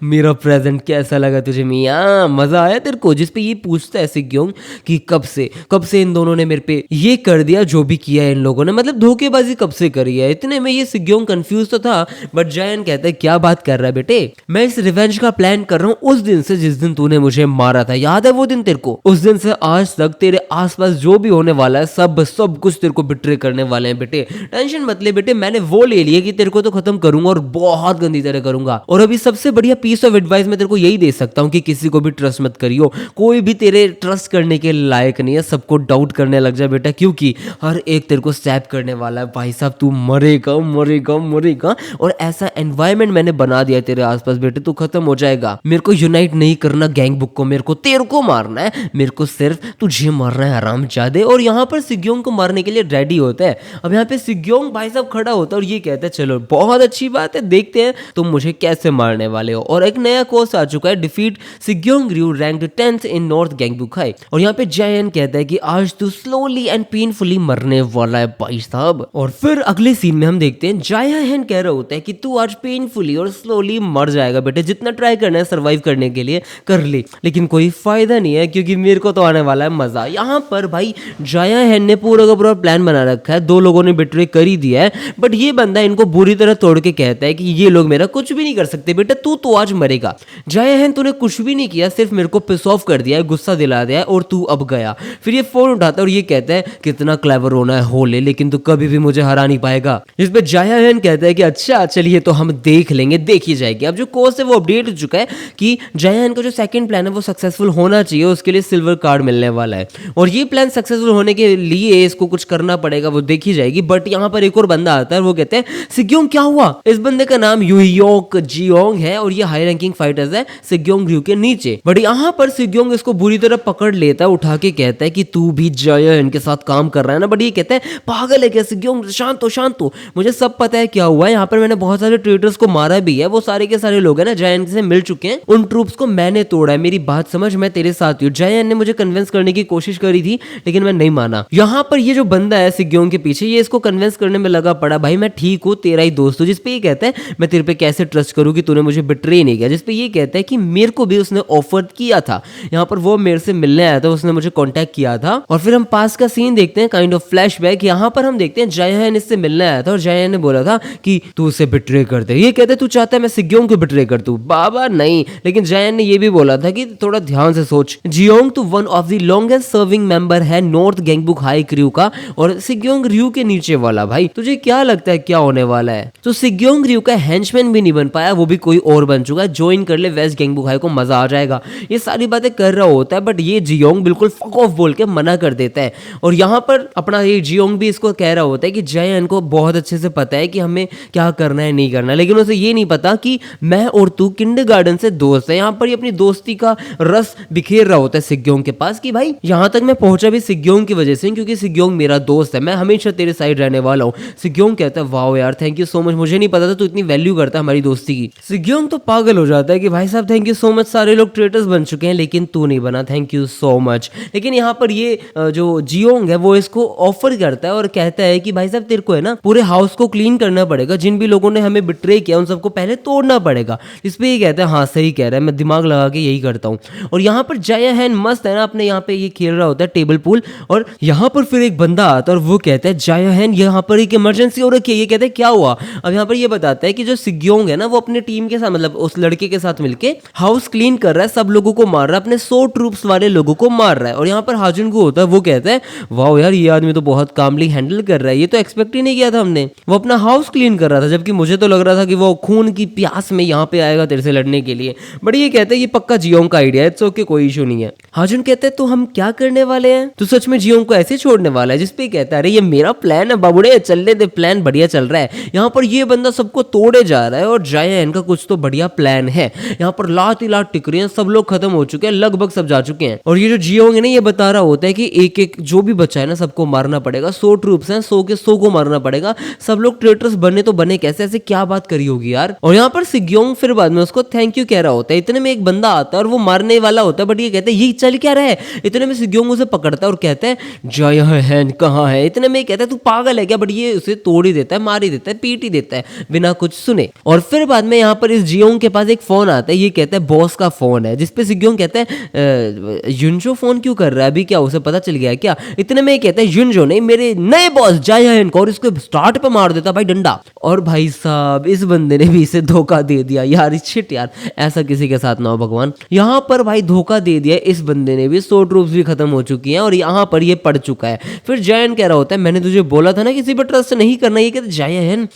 मेरा प्रेजेंट कैसा लगा तुझे मियां, मजा आया तेरे को? जिसपे ये पूछता है सिग्योंग कि कब से इन दोनों ने मेरे पे ये कर दिया जो भी किया है इन लोगों ने, मतलब धोखेबाजी कब से करी है। इतने में ये सिग्योंग कंफ्यूज तो था बट जायन कहता है क्या बात कर रहा है बेटे, मैं इस रिवेंज का प्लान कर रहा हूँ उस दिन से जिस दिन तूने मुझे मारा था, याद है वो दिन तेरे को? उस दिन से आज तक तेरे आसपास जो भी होने वाला है सब कुछ तेरे को बिट्रे करने वाले हैं बेटे, टेंशन मत ले बेटे, मैंने वो ले लिया कि तेरे को तो खत्म करूंगा और बहुत गंदी तरह करूंगा। और अभी सबसे बढ़िया पीस ऑफ एडवाइस मैं तेरे को यही दे सकता हूँ कि किसी को भी ट्रस्ट मत करियो, कोई भी तेरे ट्रस्ट करने के लायक नहीं है, सबको डाउट करने लग जा बेटा, क्योंकि हर एक तेरे को स्टैप करने वाला है भाई साहब, तू मरेगा मरेगा मरेगा। और ऐसा एनवायरनमेंट मैंने बना दिया तेरे आसपास बेटे, तू खत्म हो जाएगा। मेरे को यूनाइट नहीं करना गैंगबुक को, मेरे को तेरे को मारना है, मेरे को सिर्फ तुझे मारना है हरामजादे। और यहाँ पर सिग्योंग को मारने के लिए रेडी होता है। अब यहाँ पे सिग्योंग भाई साहब खड़ा होता है और ये कहता है चलो बहुत अच्छी बात है, देखते हैं तुम मुझे कैसे मारने वाले हो। और एक नया कोर्स आ चुका है, डिफीट सिग्योंग रयू रैंक्ड 10th इन नॉर्थ गैंगबुक हाई। और यहाँ पे जायन कहता है कि आज तू स्लोली एंड पेनफुली मरने वाला है भाई साहब। और फिर अगले सीन में हम देखते हैं जायन कह रहा होता है कि तू आज पेनफुली और स्लोली मर जाएगा बेटे, जितना ट्राई करना है सर्वाइव करने के लिए कर ले, लेकिन कोई फायदा नहीं है क्योंकि मेरे को तो आने वाला है मजा। यहाँ पर भाई जायन ने पूरा का पूरा प्लान बना रखा है, दो लोगों ने बिट्रे कर ही दिया है बट ये बंदा इनको बुरी तरह तोड़ के कहता है कि ये लोग मेरा कुछ भी नहीं कर सकते बेटा, तू तो आज मरेगा। जायन तूने कुछ भी नहीं किया, सिर्फ मेरे को पिस ऑफ कर दिया है, गुस्सा दिला दिया है और तू अब गया। फिर ये फोन उठाता है और ये कहता है कितना क्लेवर होना है हो ले, लेकिन तू कभी भी मुझे हरा नहीं पाएगा। इस पे जायन कहता है कि अच्छा चलिए तो हम देख लेंगे, देखी जाएगी। अब जो कोर्स है वो अपडेट हो चुका है कि जायन का जो सेकंड प्लान है वो सक्सेसफुल होना चाहिए, उसके लिए सिल्वर कार्ड मिलने वाला है और ये प्लान सक्सेसफुल होने के लिए इसको कुछ करना पड़ेगा, वो देखी जाएगी। बट यहाँ पर एक और बंदा आता है, वो कहते हैं सिग्योंग क्या हुआ? इस बंदे का नाम यूयोक जियोंग है और ये हाई रैंकिंग फाइटर्स है सिग्योंग रयू के नीचे। बट यहाँ पर सिग्योंग इसको बुरी तरह पकड़ लेता है, उठा के कहता है कि तू भी जायन के साथ काम कर रहा है ना? बट ये कहता है पागल है क्या सिग्योंग, शांत हो, मुझे सब पता है क्या हुआ है, यहाँ पर मैंने बहुत सारे ट्रेटर्स को मारा भी है, वो सारे के सारे लोग हैं ना जायन से मिल चुके हैं, उन ट्रूप्स को मैंने तोड़ा है, मेरी बात समझ, मैं तेरे साथ हूँ। जायन ने मुझे कन्विंस करने की कोशिश करी थी लेकिन मैं नहीं माना। यहाँ पर ये जो बंदा है सिग्योंग के पीछे, ये इसको कन्विंस करने में लगा पड़ा, भाई मैं ठीक हूँ, तेरा ही दोस्त हूँ। जिसपे ये कहता है मैं तेरे पे कैसे ट्रस्ट करूँ कि तूने मुझे बिट्रे नहीं किया। जिसपे ये कहता है कि मेरे को भी उसने ऑफर किया था, यहाँ पर वो मेरे से मिलने आया था, उसने मुझे कांटेक्ट किया था। और फिर हम पास का सीन देखते हैं, काइंड ऑफ फ्लैशबैक। यहाँ पर हम देखते हैं जायन इससे मिलने आया था और जायन ने बोला था कि तू उसे बिट्रे कर दे। ये कहते तू चाहता है मैं सिग्योंग को बिट्रे कर दूं? बाबा नहीं, लेकिन जायन ने ये भी बोला था कि थोड़ा ध्यान से सोच, जियोंग तो one of the longest serving member है नॉर्थ गैंगबुक हाई क्रू का और सिग्योंग रयू के नीचे वाला। भाई तुझे क्या लगता है क्या होने वाला है? तो सिग्योंग रयू का हेंचमैन भी नहीं बन पाया, वो भी कोई और बन चुका है, ज्वाइन कर ले वेस्ट गैंगबुक हाई को, मजा आ जाएगा। ये सारी बातें कर रहा होता है बट ये जियोंग बिल्कुल फक ऑफ बोल के मना कर देता है और यहाँ पर अपना ये जियोंग भी इसको कह रहा होता है कि जयन को बहुत अच्छे से पता है कि हमें क्या करना है नहीं करना, लेकिन उसे ये नहीं पता कि मैं और तू किंडरगार्टन से दोस्त है। यहाँ पर ये अपनी दोस्ती का रस बिखेर रहा होता है सिग्योंग के पास कि भाई यहाँ तक मैं पहुंचा भी सिग्योंग की वजह से, क्योंकि सिग्योंग मेरा दोस्त है, मैं हमेशा तेरे साइड रहने वाला हूँ। सिग्योंग कहता है वाओ यार थैंक यू सो मच, मुझे नहीं पता था तू इतनी वैल्यू करता है हमारी दोस्ती की। सिग्योंग तो पागल हो जाता है कि भाई साहब थैंक यू सो मच, सारे लोग ट्रेटर्स बन चुके हैं लेकिन तू नहीं बना, थैंक यू सो मच। लेकिन यहाँ पर ये जो जियोंग है वो इसको ऑफर करता है और कहता है कि भाई साहब तेरे को है ना पूरे हाउस को क्लीन करना पड़ेगा, जिन भी लोगों ने हमें बिट्रे किया उन सबको पहले तोड़ना पड़ेगा। इस पे ये कहता है हाँ सही कह रहा है, मैं दिमाग लगा के यही करता हूँ। और यहाँ पर जायाहन मस्त है ना अपने यहाँ पे ये खेल रहा होता है टेबल पूल, और यहाँ पर फिर एक बंदा आता है और वो कहता है जायाहन यहाँ पर एक इमरजेंसी हो रखी है। ये कहता है क्या हुआ? अब यहाँ पर ये बताता है कि जो सिग्योंग है ना वो अपने टीम के साथ मतलब उस लड़के के साथ मिलके हाउस क्लीन कर रहा है, सब लोगों को मार रहा है, अपने 100 ट्रूप्स वाले लोगों को मार रहा है। और यहाँ पर हाजुन को होता है, वो कहता है वाओ यार ये आदमी तो बहुत कामली हैंडल कर रहा है, ये तो एक्सपेक्ट ही नहीं किया था हमने। वो अपना हाउस क्लीन कर रहा था जबकि मुझे तो लग रहा था कि वो खून की प्यास में यहाँ पे आएगा तेरे से लड़ने के लिए। बट ये कहते हैं ये पक्का जियोंग का आइडिया है, इट्स ओके कोई इशू नहीं है। हाजुन कहते हैं तो हम क्या करने वाले हैं? तो सच में जियोंग को ऐसे छोड़ने वाला है? जिसपे कहता है अरे ये मेरा प्लान है बाबूड़े, चलने दे, प्लान बढ़िया चल रहा है। यहाँ पर ये बंदा सबको तोड़े जा रहा है और जायाहन का कुछ तो बढ़िया प्लान है। यहाँ पर लात ही लात टिक रही है, सब लोग खत्म हो चुके हैं, लगभग सब जा चुके हैं। और ये जो जियोंग है ना ये बता रहा होता है कि एक एक जो भी बचा है ना सबको मारना पड़ेगा, 100 ट्रूप्स हैं, 100 के 100 को मारना पड़ेगा, सब लोग ट्रेटर्स बने तो बने कैसे, ऐसे क्या बात करी होगी यार। और यहाँ पर सिग्योंग फिर बाद में उसको थैंक यू कह रहा होता है। इतने में एक बंदा आता है और वो मारने वाला होता है, बट ये कहते हैं ये चल क्या रहा है। इतने में सिग्योंग उसे पकड़ता है और कहता है जायाहन कहाँ है। इतने में कहता है तू पागल है क्या, बट ये उसे तोड़ ही देता है, मार ही देता है, पीट ही देता है बिना कुछ सुने। और फिर बाद में यहाँ पर इस जियोंग के पास एक फोन आता है, ये कहता है बॉस का फोन है, जिसपे सिग्योंग कहता है युनजो फोन क्यों कर रहा है अभी, क्या उसे पता चल गया क्या? इतने में कहता है युनजो नहीं मेरे नए बॉस जायाहन को, और इसको स्टार्ट पे मार देता भाई डंडा। और भाई साहब इस बंदे ने भी इसे धोखा दे दिया यार, शिट यार ऐसा किसी के साथ ना हो भगवान। यहाँ पर भाई धोखा दे दिया इस बंदे ने भी, 100 ट्रूप्स भी खत्म हो चुकी हैं और यहाँ पर ये पड़ चुका है। फिर जायाहन कह रहा होता है मैंने तुझे बोला था ना किसी पर ट्रस्ट नहीं करना। ये कहता है जायाहन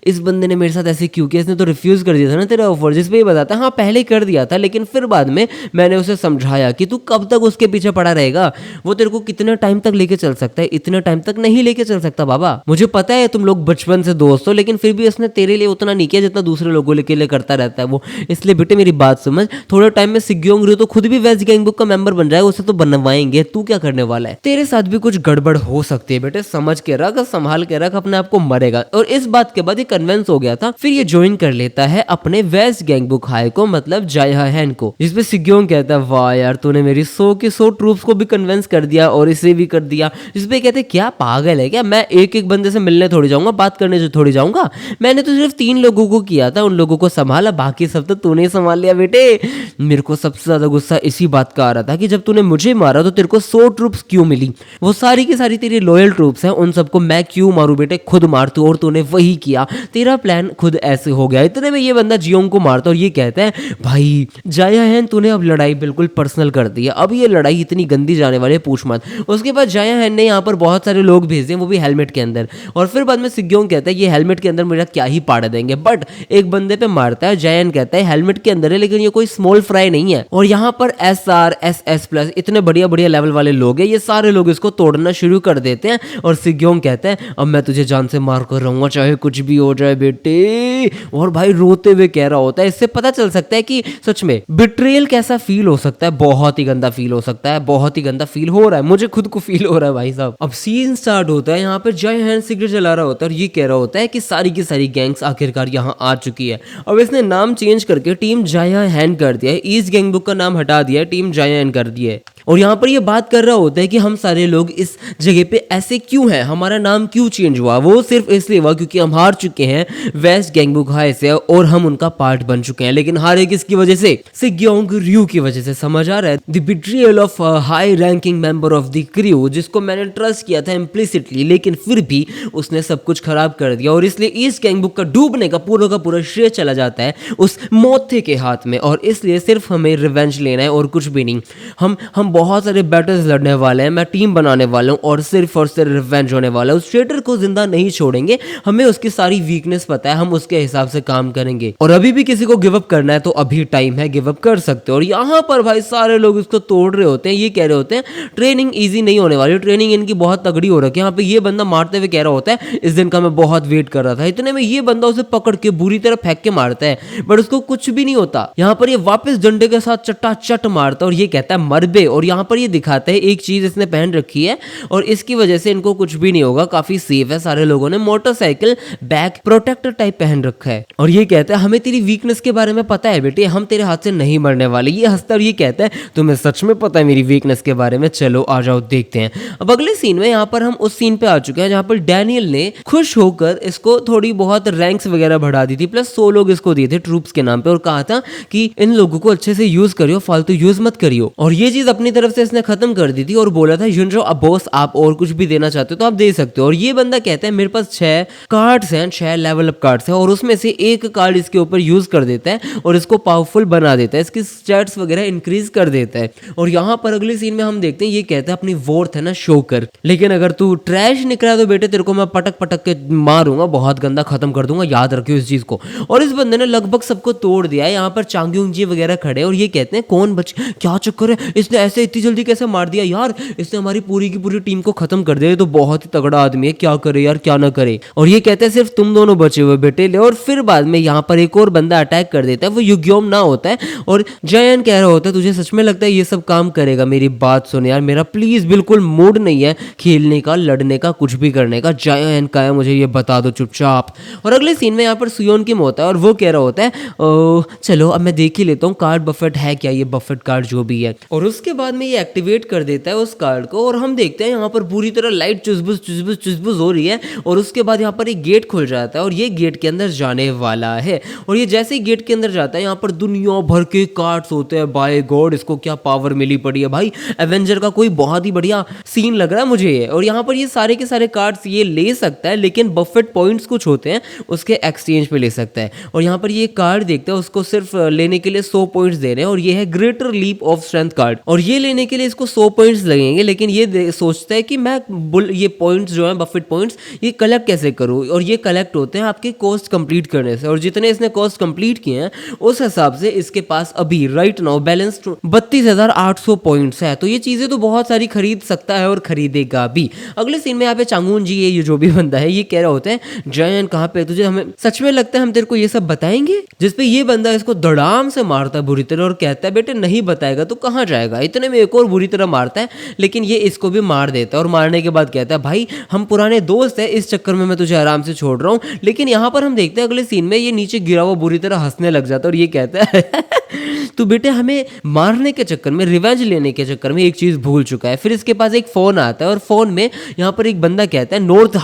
इस बंदे ने मेरे साथ ऐसे क्यों किया, इसने तो रिफ्यूज कर दिया था ना तेरा ऑफर। जिस पे ये बताता है हाँ पहले कर दिया था लेकिन फिर बाद में मैंने उसे समझाया कि तू कब तक उसके पीछे पड़ा रहेगा, वो तेरे को कितने टाइम तक लेके चल सकता है, इतने टाइम तक नहीं लेके चल सकता बाबा। मुझे पता है तुम लोग बचपन से दोस्त हो लेकिन फिर भी उसने तेरे लिए उतना नहीं किया जितना दूसरे लोगों के लिए करता रहता है वो। इसलिए बेटे मेरी बात समझ, थोड़े टाइम में सिग्योंग रियो तो खुद भी वेस्ट गैंग बुक का मेंबर बन जाएगा, उसे तो बनवाएंगे, तू क्या करने वाला है? तेरे साथ भी कुछ गड़बड़ हो सकती है बेटे, समझ के रख, संभाल के रख, अपने आप को मरेगा। और इस बात के बाद ये कन्विंस हो गया था। फिर ये ज्वाइन कर लेता है अपने वेस्ट गैंग बुक हाई को, मतलब जायाहन को, जिसपे सिग्योंग कहता है वाह यार तूने मेरी 100 के 100 ट्रूप्स को भी कन्विंस कर दिया और इसे भी कर दिया। जिसपे कहते क्या पागल है क्या, मैं एक एक बंदे से मिलने थोड़ी जाऊंगा, बात करने जो थोड़ी जाऊंगा, मैंने तो सिर्फ 3 लोगों को किया था, उन लोगों को संभाला, बाकी सब तो तूने संभाल लिया बेटे। मेरे को सबसे ज्यादा गुस्सा इसी बात का आ रहा था कि जब तूने मुझे मारा तो तेरे को 100 ट्रूप्स क्यों मिली, वो सारी की सारी तेरी लॉयल ट्रूप्स हैं, उन सबको मैं क्यों मारूं बेटे, खुद मार तू, और तूने वही किया, तेरा प्लान खुद ऐसे हो गया। इतने में ये बंदा जियोंग को मारता और ये कहता है भाई जायाहन तूने अब लड़ाई बिल्कुल पर्सनल कर दी है, अब ये लड़ाई इतनी गंदी जाने वाली है पूछ मत। उसके बाद जायाहन ने यहाँ पर बहुत सारे लोग भेज दिए, वो भी हेलमेट के अंदर। और फिर बाद में सिग्योंग कहता है ये हेलमेट के अंदर मेरा क्या ही पाड़ देंगे, बट एक बंदे पे मारता है। जायाहन कहता है हेलमेट के अंदर है लेकिन ये कोई स्मॉल फ्राई नहीं है। और यहाँ पर SR SS प्लस इतने बढ़िया बढ़िया लेवल वाले लोग हैं, ये सारे लोग इसको तोड़ना शुरू कर देते हैं। और सिग्योंग कहता है अब मैं तुझे जान से मार कर रहूंगा चाहे कुछ भी हो जाए बेटे। और भाई रोते हुए कह रहा होता है, इससे पता चल सकता है कि सच में बिट्रेयल कैसा फील हो सकता है, बहुत ही गंदा फील हो सकता है, बहुत ही गंदा फील हो रहा है, मुझे खुद को फील हो रहा है भाई साहब। अब सीन स्टार्ट होता है, यहाँ पर जायाहन सिगरेट जला रहा होता है और ये कह रहा होता है कि सारी की सारी गैंग्स आखिरकार यहाँ आ चुकी है। अब इसने नाम चेंज करके टीम जायाहन कर दिया है, ईस्ट गैंग बुक का नाम हटा दिया है, टीम जायाहन कर दिया है। और यहाँ पर ये बात कर रहा होता है कि हम सारे लोग इस जगह पे ऐसे क्यों हैं, हमारा नाम क्यों चेंज हुआ। वो सिर्फ इसलिए हुआ क्योंकि हम हार चुके हैं वेस्ट गैंग बुक हाई से और हम उनका पार्ट बन चुके हैं। लेकिन हारे किसकी वजह से? सिग्योंग रियो की वजह से। समझ आ रहा है? The betrayal of high ranking member of the crew, जिसको मैंने ट्रस्ट किया था इम्प्लिसिटली, लेकिन फिर भी उसने सब कुछ खराब कर दिया। और इसलिए ईस्ट गैंग बुक का डूबने का पूरा श्रेय चला जाता है उस मोथे के हाथ में। और इसलिए सिर्फ हमें रिवेंज लेना है और कुछ भी नहीं। हम बहुत सारे बैटल्स लड़ने वाले हैं, मैं टीम बनाने वाला हूँ और सिर्फ रिवेंज होने वाला है। उस ट्रेटर को जिंदा नहीं छोड़ेंगे, हमें उसकी सारी वीकनेस पता है, हम उसके हिसाब से काम करेंगे। और अभी भी किसी को गिव अप करना है तो अभी टाइम है, गिव अप कर सकते हो। और यहाँ पर भाई सारे लोग इसको तोड़ रहे होते हैं, ये कह रहे होते हैं ट्रेनिंग इजी नहीं होने वाली, ट्रेनिंग इनकी बहुत तगड़ी हो रखी है। यहाँ पे ये बंदा मारते हुए कह रहा होता है इस दिन का मैं बहुत वेट कर रहा था। इतने में ये बंदा उसे पकड़ के बुरी तरह फेंक के मारता है, बट उसको कुछ भी नहीं होता। यहाँ पर ये वापस डंडे के साथ चट्टाचट मारता है और ये कहता है मर बे। और यहाँ पर ये दिखाता है एक चीज इसने पहन रखी है और इसकी वजह से इनको कुछ भी नहीं होगा, काफी सेफ है। सारे लोगों ने मोटरसाइकिल बैक प्रोटेक्टर टाइप पहन रखा है और ये कहता है हमें तेरी वीकनेस के बारे में पता है बेटे, हम तेरे हाथ से नहीं मरने वाले। ये हंसता और ये कहता है तुम्हें सच में पता है मेरी वीकनेस के बारे में, चलो आ जाओ देखते हैं। अब अगले सीन में यहाँ पर हम उस सीन पे आ चुके हैं जहाँ पर डैनियल ने खुश होकर इसको थोड़ी बहुत रैंक्स वगैरह बढ़ा दी थी, प्लस 100 लोग इसको दिए थे ट्रूप्स के नाम पे और कहा था कि इन लोगों को अच्छे से यूज करियो, फालतू यूज मत करियो। और ये चीज अपनी तरफ से इसने खत्म कर दी थी और बोला था युनजो अब बॉस आप और कुछ भी देना चाहते हो तो आप दे सकते हो। और ये बंदा कहता है मेरे पास 6 कार्ड्स हैं, 6 लेवल अप कार्ड्स हैं और उसमें से एक कार्ड इसके ऊपर यूज कर देता है और इसको पावरफुल बना देता है, इसकी स्टैट्स वगैरह इंक्रीज कर देता है। और यहाँ पर अगले सीन में हम देखते हैं ये कहता है अपनी वॉर्थ है ना शो कर, लेकिन अगर तू ट्रैश निकला तो बेटे तेरे को मैं पटक पटक के मारूंगा, बहुत गंदा खत्म कर दूंगा, याद रखियो इस चीज को। और इस बंदे ने लगभग सबको तोड़ दिया है। यहाँ पर चांग्यूंग जी वगैरह खड़े और ये कहते हैं कौन बच, क्या चक्कर है, इसने ऐसे इतनी जल्दी कैसे मार दिया यार, इसने हमारी पूरी की पूरी टीम को खत्म कर दिया, तो बहुत ही तगड़ा आदमी है, क्या करे यार क्या ना करे। और ये कहते हैं सिर्फ तुम दोनों बचे हुए बेटे ले। और फिर बाद में यहाँ पर एक और बंदा अटैक कर देता है, वो युग्योम ना होता है और जयन कह रहा होता है तुझे सच में लगता है ये सब काम करेगा, मेरी बात सुन यार, मेरा प्लीज बिल्कुल मूड नहीं है खेलने का, लड़ने का, कुछ भी करने का, जयन का है मुझे ये बता दो चुपचाप। और अगले सीन में यहाँ पर सुयोन किम होता है और वो कह रहा होता है चलो अब मैं देख ही लेता हूँ कार्ड बफेट है क्या, ये बफेट कार्ड जो भी है। और उसके बाद में ये एक्टिवेट कर देता है उस कार्ड को और हम देखते हैं यहाँ पर पूरी तरह लाइट चुसबुस चुसबुस चुसबुस हो रही है और उसके बाद यहाँ पर एक गेट खुल जाता है और ये गेट के अंदर जाने वाला है। और ये जैसे ही गेट के अंदर जाता है यहाँ पर दुनिया भर के कार्ड्स होते हैं, बाय गॉड इसको क्या पावर मिली पड़ी है भाई, एवेंजर का कोई बहुत ही बढ़िया सीन लग रहा है मुझे ये। और यहाँ पर ये सारे के सारे कार्ड्स ये ले सकता है, लेकिन बफेट पॉइंट्स कुछ होते हैं उसके एक्सचेंज पे ले सकता है। और यहाँ पर ये कार्ड देखता है उसको सिर्फ लेने के लिए 100 पॉइंट्स दे रहे हैं और ये है greater leap of strength card और ये लेने के लिए इसको 100 पॉइंट्स लगेंगे, लेकिन ये सोचता है कि मैं ये पॉइंट्स जो है बफेट पॉइंट्स ये कलेक्ट कैसे करूँ। और ये कलेक्ट होते हैं आपके कोस्ट कंप्लीट करने से और जितने इसने कोस्ट कंप्लीट किए हैं उस हिसाब से इसके पास अभी राइट नाउ बैलेंस 32,800 पॉइंट्स है। तो ये चीजें तो बहुत सारी खरीद सकता है और खरीदेगा भी। अगले सीन में यहाँ पे चांगून जी ये जो भी बंदा है ये कह रहा होता है जयन कहाँ पे, तुझे हमें सच में लगता है हम तेरे को ये सब बताएंगे, जिसपे ये बंदा इसको धड़ाम से मारता है बुरी तरह और कहता है बेटे नहीं बताएगा तो कहाँ जाएगा। इतने में एक और बुरी तरह मारता है लेकिन ये इसको भी मार देता है और मारने के बाद कहता है भाई हम पुराने दोस्त हैं, इस चक्कर में मैं तुझे आराम से छोड़ रहा हूँ। लेकिन यहाँ पर हम देखते हैं अगले सीन में ये नीचे गिरा हुआ बुरी तरह हंसने लग जाता है और ये कहता है तो बेटे हमें मारने के चक्कर में, रिवेंज लेने के चक्कर में एक चीज भूल चुका है। फिर इसके पास एक फोन आता है और फोन में यहाँ पर एक बंदा कहता है north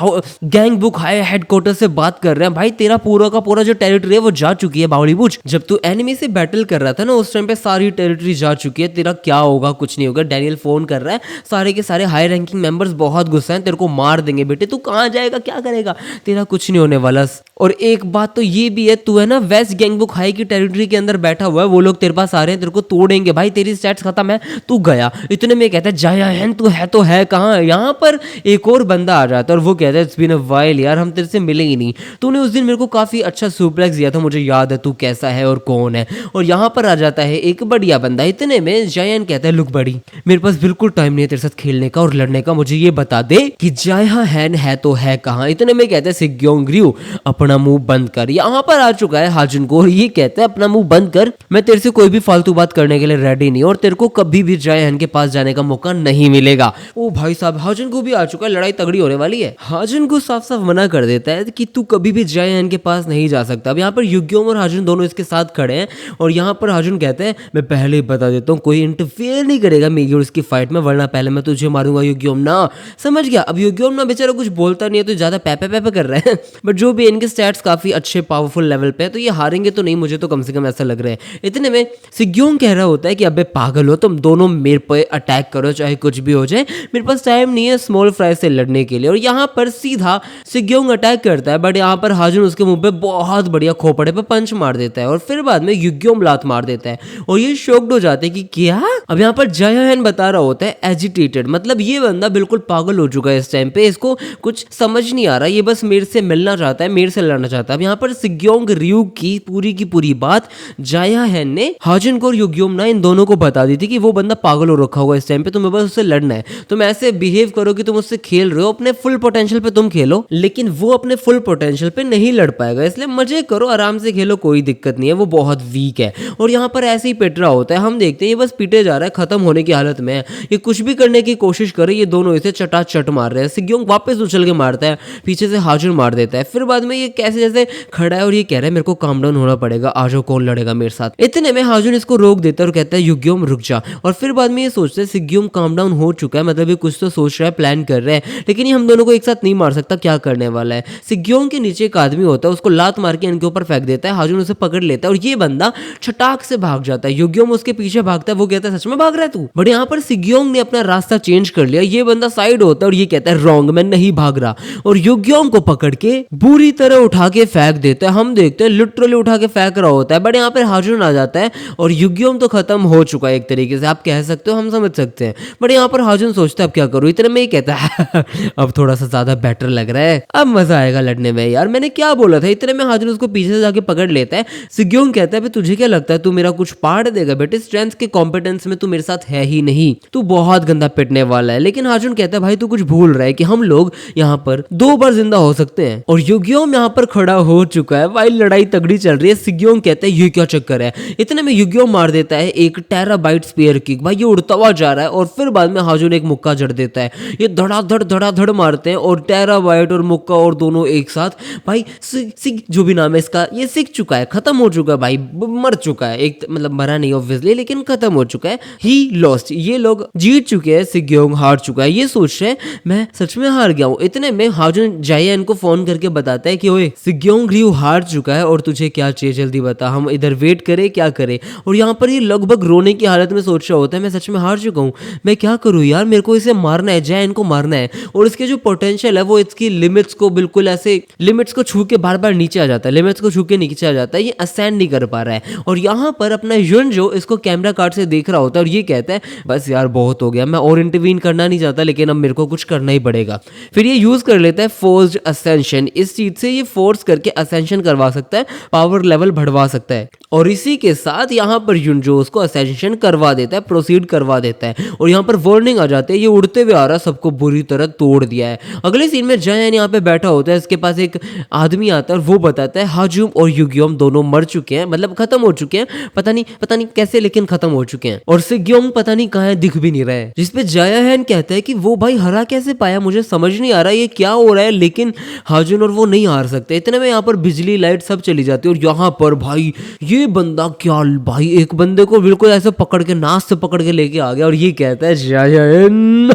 gang book high headquarter से बात कर रहे हैं। भाई तेरा पूरा का पूरा जो टेरिटरी है वो जा चुकी है बावली बुझ, जब तू एनिमी से बैटल कर रहा था ना उस टाइम पे सारी टेरिटरी जा चुकी है, तेरा क्या होगा, कुछ नहीं होगा। डैनियल फोन कर रहा है, सारे के सारे हाई रैंकिंग मेंबर्स बहुत गुस्सा हैं, तेरे को मार देंगे बेटे, तू कहाँ जाएगा क्या करेगा, तेरा कुछ नहीं होने वाला। और एक बात तो ये भी है तू है ना वेस्ट गैंग बुक हाई की टेरिटरी के अंदर बैठा हुआ है, वो लोग तेरे पास आ रहे हैं, तेरे को तोड़ेंगे भाई, तेरी स्टैट्स खत्म है, तू गया। इतने में कहता है जाया है तू है तो है कहाँ। यहाँ पर एक और बंदा आ जाता है और वो कहता है इट्स बीन अ व्हाइल यार, हम तेरे से मिले ही नहीं, तूने उस दिन मेरे को काफी अच्छा सुप्लेक्स दिया था, मुझे याद है तू कैसा है और कौन है। और यहाँ पर आ जाता है एक बढ़िया बंदा। इतने में जायन कहता है लुक बड़ी मेरे पास बिल्कुल टाइम नहीं है तेरे साथ खेलने का और लड़ने का, मुझे ये बता दे कि जाया है तो है कहाँ। इतने में कहते हैं सिग्योंग्र्यू अपना मुंह बंद कर। यहाँ पर आ चुका है हाजुन को और ये कहता है अपना मुंह बंद कर, मैं तेरे से कोई भी फालतू बात करने के लिए रेडी नहीं और तेरे को कभी भी जायन के पास जाने का मौका नहीं मिलेगा। ओ भाई साहब हाजुन को भी आ चुका है, लड़ाई तगड़ी होने वाली है। हाजुन को साफ साफ मना कर देता है कि तू कभी भी जायन के पास नहीं जा सकता। अब यहाँ पर युग्योम और हाजुन दोनों इसके साथ खड़े हैं और यहाँ पर हाजुन कहते हैं मैं पहले ही बता देता हूँ कोई इंटरफेयर नहीं करेगा मेरी और इसकी फाइट में, वरना पहले मैं तुझे मारूंगा युग्योम ना, समझ गया। अब युग्योम ना बेचारा कुछ बोलता नहीं है तो ज्यादा पैपे पैपे कर रहा है बट जो भी इनके स्टैट्स काफी अच्छे पावरफुल लेवल पे है तो ये हारेंगे तो नहीं, मुझे तो कम से कम ऐसा लग रहा है। इतने में सिग्योंग कह रहा होता है कि अबे पागल हो तुम दोनों, मेरे पे अटैक करो चाहे कुछ भी हो जाए, मेरे पास टाइम नहीं है स्मॉल फ्राई से लड़ने के लिए। और यहाँ पर सीधा सिग्योंग अटैक करता है बट यहाँ पर हाजुन उसके मुंह पे बहुत बढ़िया खोपड़े पे पंच मार देता है और फिर बाद में युग्योम लात मार देता है और ये शॉक्ड हो जाते हैं कि क्या। अब यहाँ पर जयान बता रहा होता है एजिटेटेड, मतलब ये बंदा बिल्कुल पागल हो चुका है इस टाइम पे, इसको कुछ समझ नहीं आ रहा, ये बस मेरे से मिलना चाहता है, मेरे से लड़ना चाहता है। अब यहाँ पर सिग्योंग रयू की पूरी बात जयान ने हाजुन को और युग्योम ना इन दोनों को बता दी थी कि वो बंदा पागल हो रखा होगा इस टाइम पे, तुम्हें बस उससे लड़ना है, तुम ऐसे बिहेव करो कि तुम उससे खेल रहे हो, अपने फुल पोटेंशियल पे तुम खेलो, लेकिन वो अपने फुल पोटेंशियल पे नहीं लड़ पाएगा, इसलिए मजे करो, आराम से खेलो, कोई दिक्कत नहीं है, वो बहुत वीक है। और यहाँ पर ऐसे ही पिट रहा होता है, हम देखते हैं ये बस पीटे जा रहा है, खत्म होने की हालत में है, ये कुछ भी करने की कोशिश करे, ये दोनों इसे चटाचट मार रहे हैं। सिग्योंग वापस उछल के मारता है, पीछे से हाजुन मार देता है, फिर बाद में ये कैसे जैसे खड़ा है और ये कह रहा है मेरे को काम डाउन होना पड़ेगा, आ जाओ कौन लड़ेगा मेरे साथ। इतने में हाजुन इसको रोक देता है और कहता है युग्योम रुक जा, और फिर बाद में ये सोचते हैं सिग्योम काम डाउन हो चुका है, मतलब ये कुछ तो सोच रहा है, प्लान कर रहा है, लेकिन ये हम दोनों को एक साथ नहीं मार सकता, क्या करने वाला है। सिग्योम के नीचे एक आदमी होता है, उसको लात मार के इनके ऊपर फेंक देता है, हाजुन उसे पकड़ लेता है और ये बंदा छटाक से भाग जाता है। युग्योम उसके पीछे भागता है, वो कहता है सच में भाग रहा है तू, बट यहाँ पर सिग्योम ने अपना रास्ता चेंज कर लिया, ये बंदा साइड होता है और ये कहता है रॉन्ग, मैं नहीं भाग रहा, और युग्योम को पकड़ के बुरी तरह उठा के फेंक देता है। हम देखते हैं लिटरली उठा के फेंक रहा होता है, बट यहाँ पर हाजुन आ जाता है और युग्योम तो खत्म हो चुका है एक तरीके से, आप कह सकते हो, हम समझ सकते हैं, बट यहाँ पर हाजुन सोचता है अब क्या करूं, इतने में ही कहता है अब थोड़ा सा ज्यादा बेटर लग रहा है, अब मजा आएगा लड़ने में, यार मैंने क्या बोला था। इतने में हाजुन उसको पीछे से जाके पकड़ लेता है। सिग्योंग कहता है तुझे क्या लगता है तू मेरा कुछ पाड़ देगा बेटे, स्ट्रेंथ के कॉम्पिटेंस में तू मेरे साथ है ही नहीं, तू बहुत गंदा पिटने वाला है। लेकिन हाजुन कहता है भाई तू कुछ भूल रहा है कि हम लोग यहाँ पर 2 बार जिंदा हो सकते हैं, और युग्योम यहाँ पर खड़ा हो चुका है भाई, लड़ाई तगड़ी चल रही है। सिग्योंग कहता है ये क्या चक्कर है, इतने में युग्योम मार देता है एक टेराबाइट स्पीयर किक, भाई ये उड़ता हुआ जा रहा है, और फिर बाद में हाजुन एक मुक्का जड़ देता है, ये धड़ाधड़ मारते हैं, और टेराबाइट और मुक्का और दोनों एक साथ, भाई सिग जो भी नाम है इसका, ये सीख चुका है, खत्म हो चुका है भाई, मर चुका है, एक मतलब मरा नहीं ऑब्वियसली, लेकिन खत्म हो चुका है, ही लॉस्ट, ये लोग जीत चुके हैं, सिग्योंग हार चुका है। ये सोच रहे हैं मैं सच में हार गया हूँ। इतने में हाजुन जायान को फोन करके बताता है कि ओए सिग्योंग रयू हार चुका है और तुझे क्या चाहिए जल्दी बता, हम इधर वेट करें क्या करें। और यहाँ पर ये लगभग रोने की हालत में सोच रहा होता है मैं सच में हार चुका हूँ, मैं क्या करूँ यार, मेरे को इसे मारना है, जायान को मारना है, और इसके जो पोटेंशियल है वो इसकी लिमिट्स को बिल्कुल ऐसे लिमिट्स को छू के बार बार नीचे आ जाता है, लिमिट्स को छू के नीचे आ जाता है, ये असेंड नहीं कर पा रहा है। और यहाँ पर अपना युन जो इसको कैमरा कार्ड से देख रहा होता है और ये कहता है बस यार बहुत हो गया, मैं और इंटरवीन करना नहीं चाहता, लेकिन अब मेरे को कुछ करना ही पड़ेगा। फिर ये यूज कर लेता है फोर्स्ड असेंशन, इस चीज से ये फोर्स करके असेंशन करवा सकता है, पावर लेवल बढ़वा सकता है, और इसी के साथ यहाँ पर युन जो उसको असेंशन करवा देता है, प्रोसीड करवा देता है। और यहाँ पर वार्निंग आ जाती है, ये उड़ते हुए आ रहा, सबको बुरी तरह तोड़ दिया है। अगले सीन में जायान यहाँ पे बैठा होता है, इसके पास एक आदमी आता है और वो बताता है हाजुम और युग्योम दोनों मर चुके हैं, मतलब खत्म हो चुके हैं, पता नहीं कैसे, लेकिन खत्म हो चुके हैं, और सिग्योंग पता नहीं कहाँ है, दिख भी नहीं रहा है। जिसपे जायान कहता है कि वो भाई हरा कैसे पाया, मुझे समझ नहीं आ रहा ये क्या हो रहा है, लेकिन हाजुन और वो नहीं हार सकते। इतने में यहाँ पर बिजली लाइट सब चली जाती है, और यहाँ पर भाई ये बंदा क्या, भाई एक बंदे को बिल्कुल ऐसे पकड़ के नाक से पकड़ के लेके आ गया, और ये कहता है जायान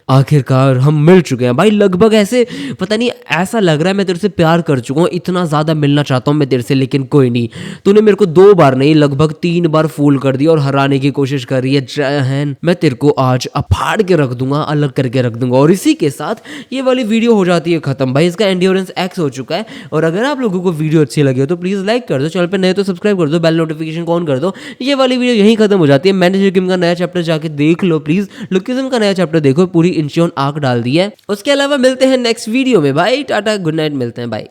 आखिरकार हम मिल चुके हैं भाई, लगभग ऐसे पता नहीं ऐसा लग रहा है मैं तेरे से प्यार कर चुका हूँ, इतना ज्यादा मिलना चाहता हूँ मैं तेरे से, लेकिन कोई नहीं, तूने मेरे को 2 बार नहीं लगभग 3 बार फूल कर दिया और हराने की कोशिश कर रही है जायान, मैं तेरे को आज अफाड़ के रख दूंगा, अलग करके रख दूंगा। और इसी के साथ ये वाली वीडियो हो जाती है खत्म भाई, इसका एंड्योरेंस एक्स हो चुका है। और अगर आप लोगों को वीडियो अच्छी लगी हो तो प्लीज लाइक कर दो, चैनल पे नए तो सब्सक्राइब कर दो, बेल नोटिफिकेशन ऑन कर दो। ये वाली वीडियो यहीं खत्म हो जाती है। मैंने गेम का नया चैप्टर जाके देख लो प्लीज, लुकिज्म का नया चैप्टर देखो, पूरी इंचियोन आर्क डाल दी है। उसके अलावा मिलते हैं नेक्स्ट वीडियो में, बाय टाटा गुड नाइट, मिलते हैं, बाय।